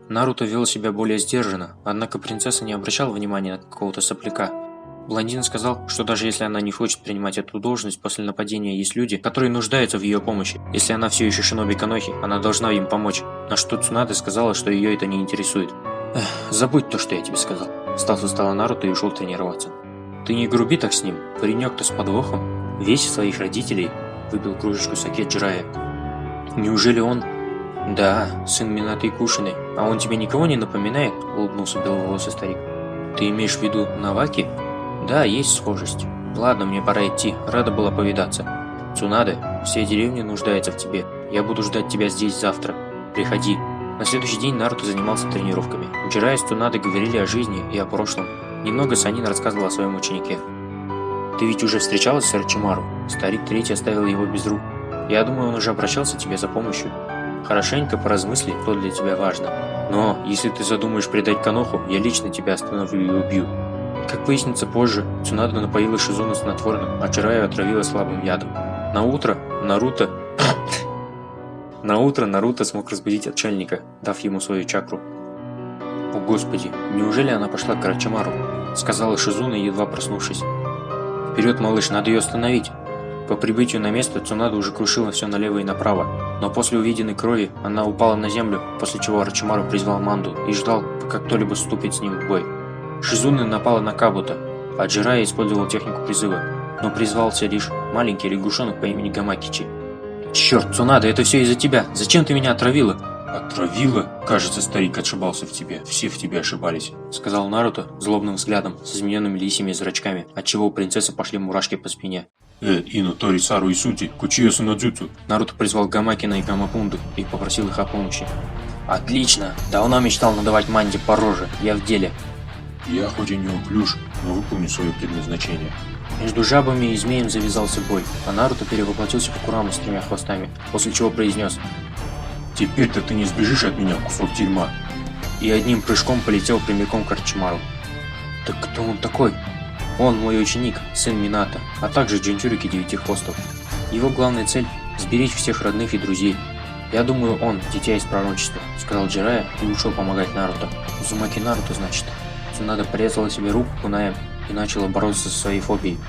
S1: Наруто вел себя более сдержанно, однако принцесса не обращала внимания на какого-то сопляка. Блондин сказал, что даже если она не хочет принимать эту должность после нападения, есть люди, которые нуждаются в ее помощи. Если она все еще шиноби Канохи, она должна им помочь. На что Цунада сказала, что ее это не интересует. «Забудь то, что я тебе сказал», — встал со стола Наруто и ушел тренироваться. «Ты не груби так с ним, паренек-то с подвохом. Весь своих родителей», — выпил кружечку саке Джирайя. «Неужели он...» «Да, сын Минаты и Кушины. А он тебе никого не напоминает?» — улыбнулся беловолосый старик. «Ты имеешь в виду Наваки?» «Да, есть схожесть. Ладно, мне пора идти, рада была повидаться. Цунада, вся деревня нуждается в тебе. Я буду ждать тебя здесь завтра. Приходи». На следующий день Наруто занимался тренировками. Джирайя с Цунадой говорили о жизни и о прошлом. Немного Санин рассказывал о своем ученике. «Ты ведь уже встречалась с Орочимару? Старик третий оставил его без рук. Я думаю, он уже обращался к тебе за помощью. Хорошенько поразмысли, кто для тебя важно. Но если ты задумаешь предать Каноху, я лично тебя остановлю и убью». Как выяснится позже, Цунада напоила Шизуну снотворным, а Джирайю отравила слабым ядом. На утро Наруто смог разбудить отшельника, дав ему свою чакру. «О господи, неужели она пошла к Орочимару?» — сказала Шизуна, едва проснувшись. «Вперед, малыш, надо ее остановить!» По прибытию на место Цунада уже крушила все налево и направо, но после увиденной крови она упала на землю, после чего Орочимару призвал Манду и ждал, пока кто-либо вступит с ним в бой. Шизуна напала на Кабуто, а Джирайя использовал технику призыва, но призвался лишь маленький лягушонок по имени Гамакичи. «Черт, Цунада, это все из-за тебя! Зачем ты меня отравила?»
S2: «Отравила? Кажется, старик отшибался в тебе. Все в тебе ошибались»,
S1: — сказал Наруто злобным взглядом, с измененными лисьими зрачками, отчего у принцессы пошли мурашки по спине.
S2: Ино Тори Сару и Сути, Кучио Сунадзюцу».
S1: Наруто призвал Гамакина и Гамапунду и попросил их о помощи. «Отлично! Давно мечтал надавать Манде по роже. Я в деле».
S2: «Я хоть и не уклюж, но выполню свое предназначение».
S1: Между жабами и змеем завязался бой, а Наруто перевоплотился в Кураму с 3 хвостами, после чего произнес:
S2: «Теперь-то ты не сбежишь от меня, кусок дерьма!»
S1: и одним прыжком полетел прямиком к Орочимару. «Так кто он такой?» «Он мой ученик, сын Минато, а также Джинчурики 9 хвостов». Его главная цель – сберечь всех родных и друзей. «Я думаю, он – дитя из пророчества», – сказал Джирайя и ушел помогать Наруто. «Узумаки Наруто, значит». Цунада порезала себе руку кунаем и начала бороться со своей фобией.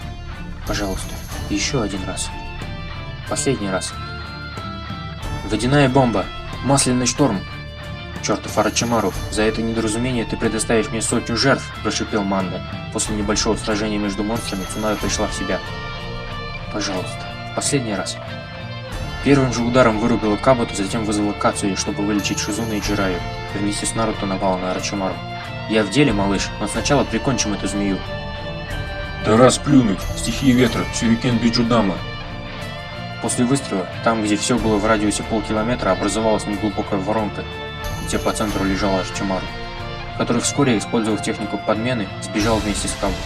S1: «Пожалуйста, еще один раз. Последний раз. Водяная бомба! Масляный шторм!» «Чертов Орочимару, за это недоразумение ты предоставишь мне 100 жертв!» – прошипел Манда. После небольшого сражения между монстрами Цунада пришла в себя. «Пожалуйста, последний раз». Первым же ударом вырубила Кабуту, затем вызвала Кацуи, чтобы вылечить Шизуна и Джирайю. Вместе с Наруто напала на Орочимару. «Я в деле, малыш, но сначала прикончим эту змею».
S2: Да раз плюнуть! Стихия ветра, сюрикен Биджудама.
S1: После выстрела, там, где все было в радиусе полкилометра, образовалась неглубокая воронка, где по центру лежал Орочимару, который вскоре, использовав технику подмены, сбежал вместе с Кабуто.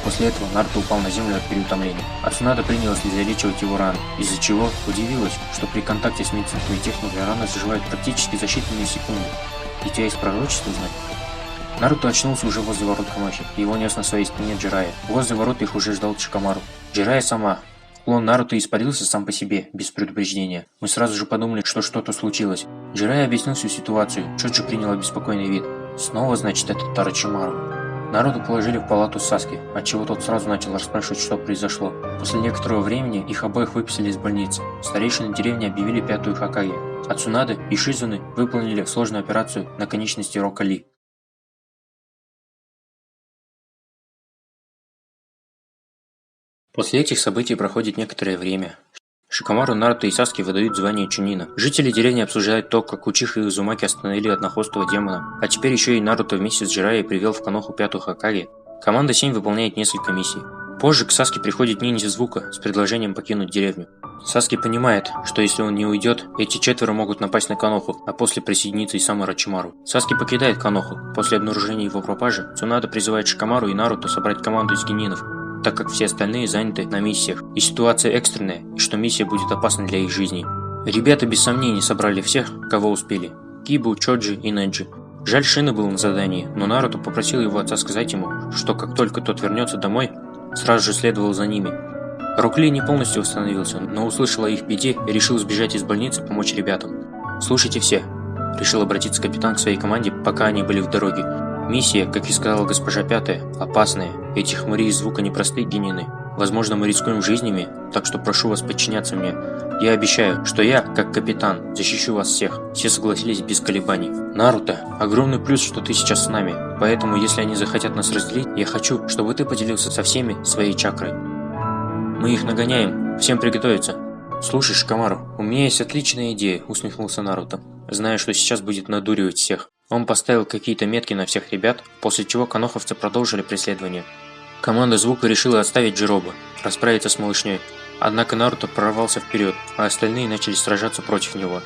S1: После этого Наруто упал на землю от переутомления, а Цунада принялась залечивать его раны, из-за чего удивилась, что при контакте с медицинской техникой рана заживает практически за считанные секунды. Дитя из пророчества, знать? Наруто очнулся уже возле ворот Конохи, его нес на своей спине Джирайя. Возле ворот их уже ждал Шикамару. Джирайя сама. Клон Наруто испарился сам по себе, без предупреждения. Мы сразу же подумали, что что-то случилось. Джирайя объяснил всю ситуацию, Чоджи принял обеспокоенный вид. Снова, значит, этот Орочимару. Наруто положили в палату с Саски, отчего тот сразу начал расспрашивать, что произошло. После некоторого времени их обоих выписали из больницы. Старейшины деревни объявили пятую Хокаге, а Цунада и Шизуны выполнили сложную операцию на конечности Рока Ли. После этих событий проходит некоторое время. Шикамару, Наруто и Саски выдают звание Чунина. Жители деревни обсуждают то, как Учиха и Узумаки остановили однохвостого демона, а теперь еще и Наруто вместе с Джирайей привел в Коноху пятую Хокаге. Команда 7 выполняет несколько миссий. Позже к Саске приходит ниндзя Звука с предложением покинуть деревню. Саски понимает, что если он не уйдет, эти четверо могут напасть на Коноху, а после присоединиться и сам Орочимару. Саски покидает Коноху. После обнаружения его пропажи Цунада призывает Шикамару и Наруто собрать команду из генинов, так как все остальные заняты на миссиях, и ситуация экстренная, и что миссия будет опасна для их жизней. Ребята без сомнений собрали всех, кого успели. Кибу, Чоджи и Неджи. Жаль, Шина был на задании, но Наруто попросил его отца сказать ему, что как только тот вернется домой, сразу же следовал за ними. Рок Ли не полностью восстановился, но услышал о их беде и решил сбежать из больницы помочь ребятам. «Слушайте все», – решил обратиться капитан к своей команде, пока они были в дороге. «Миссия, как и сказала госпожа Пятая, опасная. Эти хмыри из Звука непростые генины. Возможно, мы рискуем жизнями, так что прошу вас подчиняться мне. Я обещаю, что я, как капитан, защищу вас всех». Все согласились без колебаний. «Наруто, огромный плюс, что ты сейчас с нами. Поэтому, если они захотят нас разделить, я хочу, чтобы ты поделился со всеми своей чакрой. Мы их нагоняем. Всем приготовиться». «Слушай, Шикамару, у меня есть отличная идея», — усмехнулся Наруто, зная, что сейчас будет надуривать всех. Он поставил какие-то метки на всех ребят, после чего коноховцы продолжили преследование. Команда Звука решила отставить Джиробу, расправиться с малышней. Однако Наруто прорвался вперед, а остальные начали сражаться против него.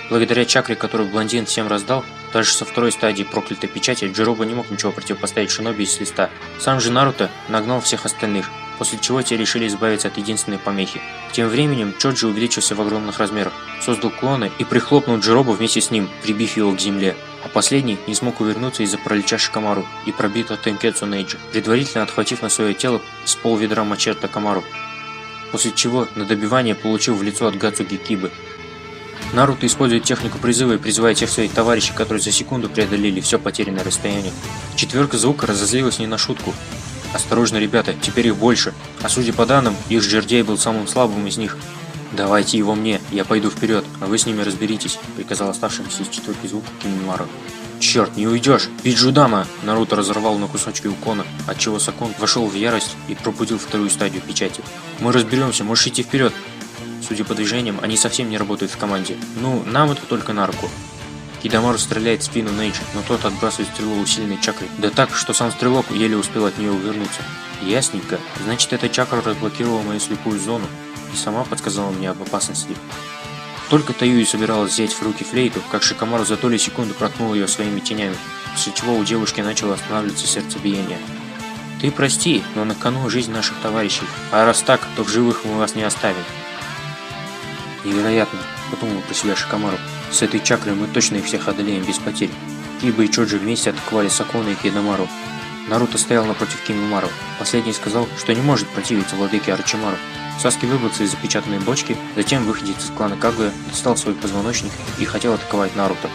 S1: Благодаря чакре, которую блондин всем раздал, даже со второй стадии проклятой печати Джироба не мог ничего противопоставить Шиноби из листа. Сам же Наруто нагнал всех остальных, после чего те решили избавиться от единственной помехи. Тем временем Чоджи увеличился в огромных размерах, создал клона и прихлопнул Джиробу вместе с ним, прибив его к земле. А последний не смог увернуться из-за паралича Шикамару и пробитого Тенкетсу Нейджи, предварительно отхватив на свое тело с полведра мачете Такамару, после чего на добивание получил в лицо от Гацуги Кибы. Наруто использует технику призыва и призывает всех своих товарищей, которые за секунду преодолели все потерянное расстояние. Четверка Звука разозлилась не на шутку. «Осторожно, ребята, теперь их больше, а судя по данным, их жердяй был самым слабым из них. Давайте его мне, я пойду вперед, а вы с ними разберитесь», — приказал оставшимся из четверки Звука Кинимару. «Черт, не уйдешь! Биджудама!» Наруто разорвал на кусочки Укона, отчего Сакон вошел в ярость и пробудил вторую стадию печати. «Мы разберемся, можешь идти вперед!» Судя по движениям, они совсем не работают в команде. Ну, нам это только на руку. Кидамару стреляет в спину Нейджи, но тот отбрасывает стрелу усиленной чакрой. Да так, что сам стрелок еле успел от нее увернуться. Ясненько. Значит, эта чакра разблокировала мою слепую зону и сама подсказала мне об опасности. Только Таюи собиралась взять в руки флейту, как Шикамару за доли секунды проткнул ее своими тенями, после чего у девушки начало останавливаться сердцебиение. «Ты прости, но на кону жизнь наших товарищей, а раз так, то в живых мы вас не оставим». «Невероятно», — подумал про себя Шикамару. «С этой чакрой мы точно их всех одолеем без потерь». Киба и Чоджи вместе атаковали Сакона и Кидамару. Наруто стоял напротив Кинимару. Последний сказал, что не может противиться владыке Орочимару. Саски выбрался из запечатанной бочки, затем выходец из клана Кагуя достал свой позвоночник и хотел атаковать Наруто.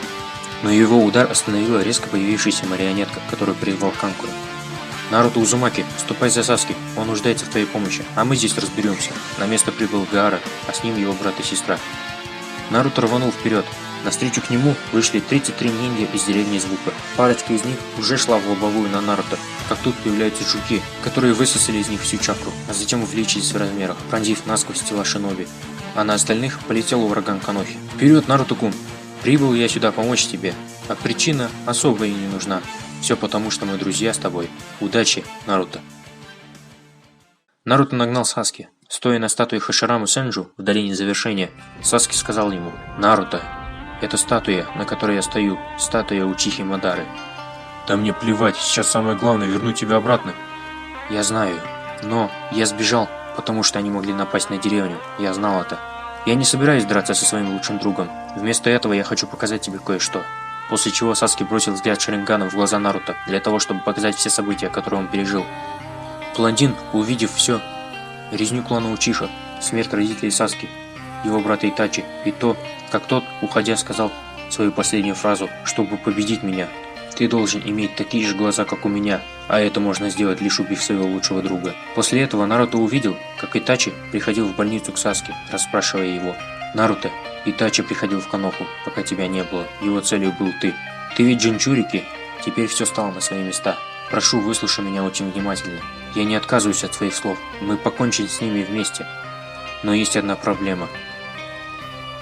S1: Но его удар остановила резко появившаяся марионетка, которую призвал Канкуро. «Наруто Узумаки, ступай за Саски, он нуждается в твоей помощи, а мы здесь разберемся». На место прибыл Гаара, а с ним его брат и сестра. Наруто рванул вперед. Навстречу к нему вышли 33 ниндзя из деревни Звука. Парочка из них уже шла в лобовую на Наруто, как тут появляются жуки, которые высосали из них всю чакру, а затем увеличились в размерах, пронзив насквозь тела шиноби. А на остальных полетел ураган Канохи. «Вперед, Наруто-кун! Прибыл я сюда помочь тебе, а причина особо и не нужна. Все потому, что мы друзья с тобой. Удачи, Наруто!» Наруто нагнал Саски. Стоя на статуе Хаширамы Сенджу в долине завершения, Саски сказал ему: «Наруто, это статуя, на которой я стою, статуя Учихи Мадары». «Да мне плевать, сейчас самое главное вернуть тебя обратно». «Я знаю, но я сбежал, потому что они могли напасть на деревню, я знал это. Я не собираюсь драться со своим лучшим другом. Вместо этого я хочу показать тебе кое-что». После чего Саски бросил взгляд Шаринганом в глаза Наруто, для того, чтобы показать все события, которые он пережил. Блондин, увидев все, резню клана Учиха, смерть родителей Саски, его брата Итачи, и то, как тот, уходя, сказал свою последнюю фразу: «Чтобы победить меня, ты должен иметь такие же глаза, как у меня, а это можно сделать, лишь убив своего лучшего друга». После этого Наруто увидел, как Итачи приходил в больницу к Саски, расспрашивая его: «Наруто, Итачи приходил в Каноху, пока тебя не было. Его целью был ты. Ты ведь Джинчурики?» Теперь все стало на свои места. Прошу, выслушай меня очень внимательно. Я не отказываюсь от своих слов. Мы покончим с ними вместе. Но есть одна проблема.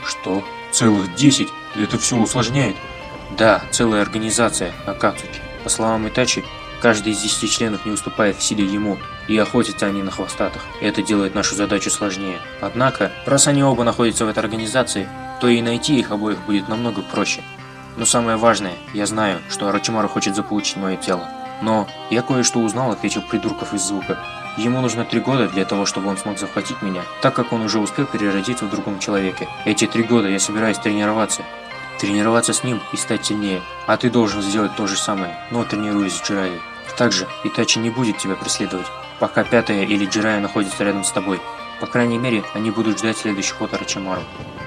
S2: Что? Целых 10? Это все усложняет?
S1: Да, целая организация Акацуки. По словам Итачи, каждый из 10 членов не уступает в силе ему, и охотятся они на хвостатых. Это делает нашу задачу сложнее. Однако, раз они оба находятся в этой организации, то и найти их обоих будет намного проще. Но самое важное, я знаю, что Орочимару хочет заполучить мое тело. Но я кое-что узнал от этих придурков из Звука. Ему нужно 3 года для того, чтобы он смог захватить меня, так как он уже успел переродиться в другом человеке. Эти 3 года я собираюсь тренироваться. Тренироваться с ним и стать сильнее. А ты должен сделать то же самое, но тренируясь с Джираей. Также Итачи не будет тебя преследовать, пока 5-я или Джирая находится рядом с тобой. По крайней мере, они будут ждать следующий ход Орочимару.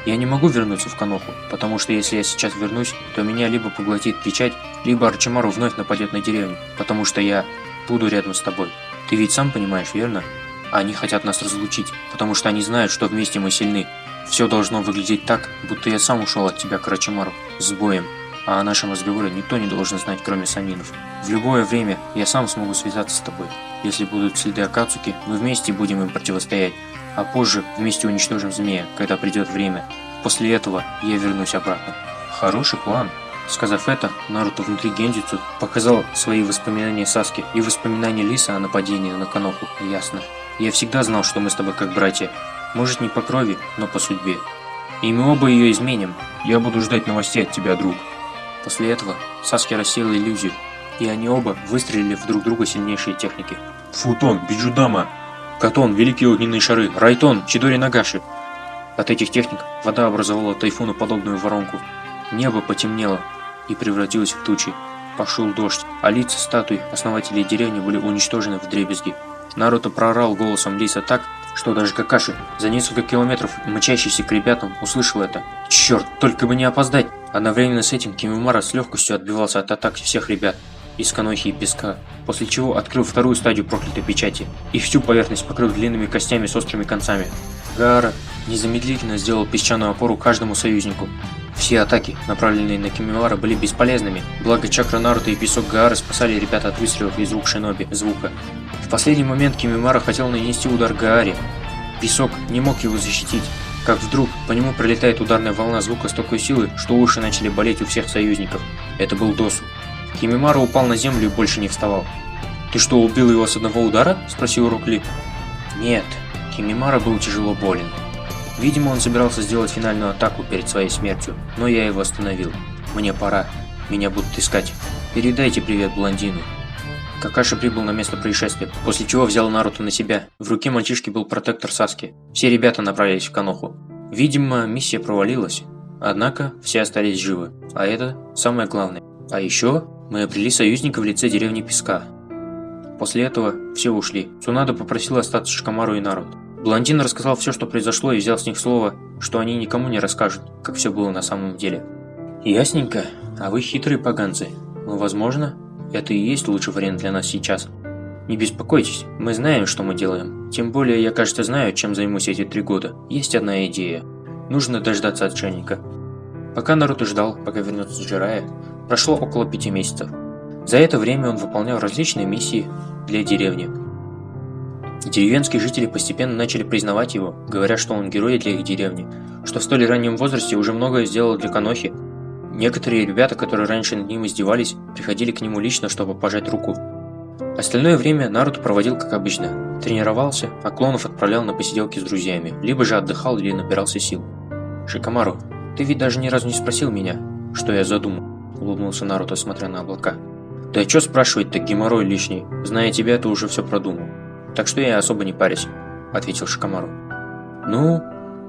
S1: Я не могу вернуться в Каноху, потому что если я сейчас вернусь, то меня либо поглотит печать, либо Орочимару вновь нападет на деревню, потому что я буду рядом с тобой. Ты ведь сам понимаешь, верно? Они хотят нас разлучить, потому что они знают, что вместе мы сильны. Все должно выглядеть так, будто я сам ушел от тебя к Орочимару с боем, а о нашем разговоре никто не должен знать, кроме санинов. В любое время я сам смогу связаться с тобой. Если будут следы Акацуки, мы вместе будем им противостоять, а позже вместе уничтожим змея, когда придет время. После этого я вернусь обратно. Хороший план. Сказав это, Наруто внутри Гензицу показал свои воспоминания Саски и воспоминания Лиса о нападении на Каноху. Ясно. Я всегда знал, что мы с тобой как братья. Может, не по крови, но по судьбе. И мы оба ее изменим.
S2: Я буду ждать новостей от тебя, друг.
S1: После этого Саски рассеял иллюзию, и они оба выстрелили в друг друга сильнейшие техники.
S2: Футон, Биджудама,
S1: Катон, Великие Огненные Шары, Райтон, Чидори Нагаши. От этих техник вода образовала тайфуноподобную воронку. Небо потемнело и превратилось в тучи. Пошел дождь, а лица статуй основателей деревни были уничтожены вдребезги. Наруто проорал голосом Лиса так, что даже Какаши, за несколько километров мчащийся к ребятам, услышал это. Черт, только бы не опоздать! Одновременно с этим Кимимара с легкостью отбивался от атак всех ребят из Канохи и Песка, после чего открыл вторую стадию проклятой печати и всю поверхность покрыл длинными костями с острыми концами. Гаара незамедлительно сделал песчаную опору каждому союзнику. Все атаки, направленные на Кимимара, были бесполезными, благо чакра Наруто и песок Гаары спасали ребят от выстрелов из рук шиноби Звука. В последний момент Кимимара хотел нанести удар Гааре. Песок не мог его защитить, как вдруг по нему пролетает ударная волна Звука с такой силой, что уши начали болеть у всех союзников. Это был Досу. Кимимара упал на землю и больше не вставал. «Ты что, убил его с одного удара?» – спросил Рок Ли. «Нет, Кимимара был тяжело болен. Видимо, он собирался сделать финальную атаку перед своей смертью, но я его остановил. Мне пора. Меня будут искать. Передайте привет блондину». Какаши прибыл на место происшествия, после чего взял Наруто на себя. В руке мальчишки был протектор Саски. Все ребята направились в Каноху. Видимо, миссия провалилась. Однако, все остались живы. А это самое главное. А еще мы обрели союзника в лице деревни Песка. После этого все ушли. Цунада попросил остаться Шикамару и Наруто. Блондин рассказал все, что произошло, и взял с них слово, что они никому не расскажут, как все было на самом деле. «Ясненько. А вы хитрые поганцы. Но, возможно, это и есть лучший вариант для нас сейчас. Не беспокойтесь, мы знаем, что мы делаем. Тем более, я, кажется, знаю, чем займусь эти 3 года. Есть одна идея. Нужно дождаться отшельника». Пока Наруто ждал, пока вернется Джирайя, прошло около 5 месяцев. За это время он выполнял различные миссии для деревни. Деревенские жители постепенно начали признавать его, говоря, что он герой для их деревни, что в столь раннем возрасте уже многое сделал для Конохи. Некоторые ребята, которые раньше над ним издевались, приходили к нему лично, чтобы пожать руку. Остальное время Наруто проводил как обычно. Тренировался, а клонов отправлял на посиделки с друзьями, либо же отдыхал или набирался сил. «Шикомару, ты ведь даже ни разу не спросил меня, что я задумал», — улыбнулся Наруто, смотря на облака. «Да чё спрашивать-то, геморрой лишний? Зная тебя, ты уже все продумал. Так что я особо не парюсь», — ответил Шикомару. «Ну,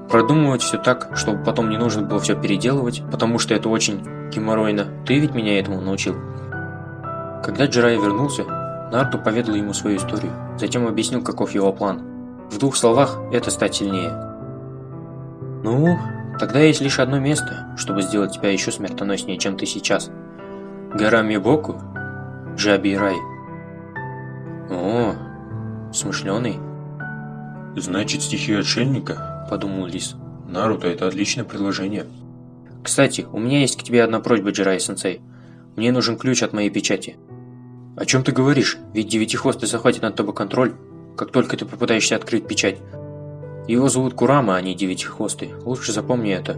S1: продумывать все так, чтобы потом не нужно было все переделывать, потому что это очень геморройно. Ты ведь меня этому научил». Когда Джирайя вернулся, Наруто поведал ему свою историю, затем объяснил, каков его план. В 2 словах – это стать сильнее. «Ну, тогда есть лишь одно место, чтобы сделать тебя еще смертоноснее, чем ты сейчас. Гора Мибоку, Джабирай». «О, смышленый».
S2: «Значит, стихи отшельника?» – подумал Лис. «Наруто, это отличное предложение».
S1: «Кстати, у меня есть к тебе одна просьба, Джирайя-сенсей. Мне нужен ключ от моей печати». «О чем ты говоришь? Ведь Девятихвостый захватит над тобой контроль, как только ты попытаешься открыть печать. Его зовут Курама, а не Девятихвостый. Лучше запомни это.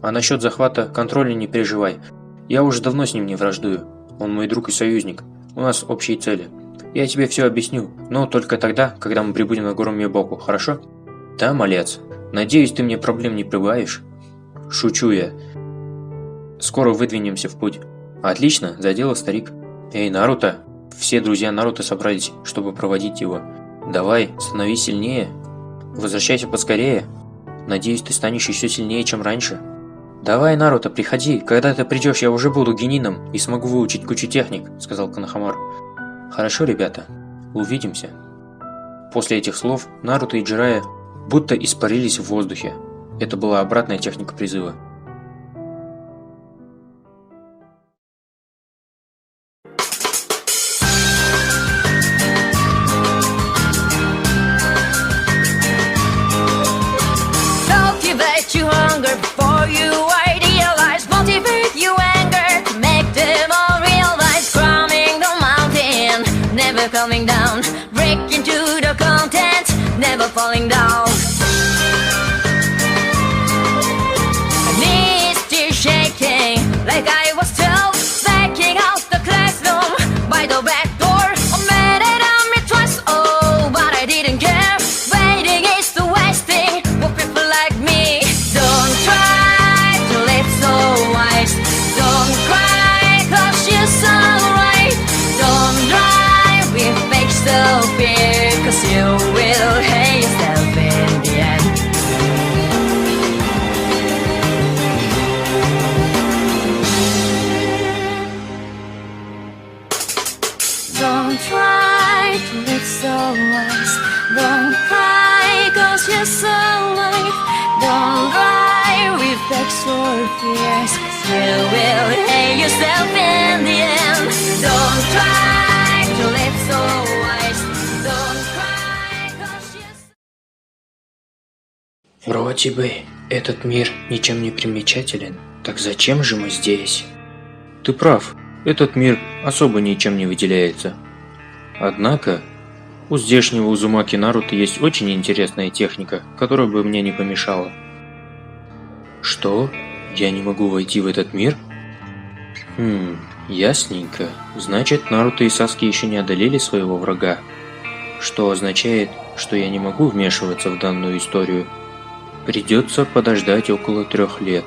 S1: А насчет захвата контроля не переживай. Я уже давно с ним не враждую. Он мой друг и союзник. У нас общие цели. Я тебе все объясню, но только тогда, когда мы прибудем на гору Мибоку, хорошо?» «Да, малец. Надеюсь, ты мне проблем не прибавишь?» «Шучу я. Скоро выдвинемся в путь». «Отлично, за дело, старик». «Эй, Наруто!» Все друзья Наруто собрались, чтобы проводить его. «Давай, становись сильнее. Возвращайся поскорее. Надеюсь, ты станешь еще сильнее, чем раньше». «Давай, Наруто, приходи. Когда ты придешь, я уже буду генином и смогу выучить кучу техник», — сказал Конохамару. «Хорошо, ребята. Увидимся». После этих слов Наруто и Джирайя будто испарились в воздухе. Это была обратная техника призыва.
S3: Coming down, break into the content, never falling down. Knees still shaking, like I was told, backing out the classroom by the back door. I made it on me twice, oh, but I didn't care. Waiting is the wasting for people like me. Don't try to live so wise. Don't cry, cause you're so right. Don't drive fear, cause you will hate yourself in the end. Don't try to live so wise. Don't cry cause you're so right. Don't drive with extra fears, you will hate yourself in the end. Don't try to live so wise. Don't cry cause you're so...
S1: Вроде бы этот мир ничем не примечателен, так зачем же мы здесь? Ты прав, этот мир особо ничем не выделяется. Однако, у здешнего Узумаки Наруто есть очень интересная техника, которая бы мне не помешала. Что? Я не могу войти в этот мир? Ясненько. Значит, Наруто и Саски еще не одолели своего врага. Что означает, что я не могу вмешиваться в данную историю. Придется подождать около 3 лет.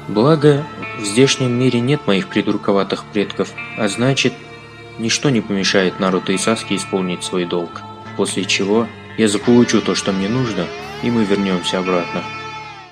S1: Благо, в здешнем мире нет моих придурковатых предков, а значит, ничто не помешает Наруто и Саски исполнить свой долг. После чего я заполучу то, что мне нужно, и мы вернемся обратно.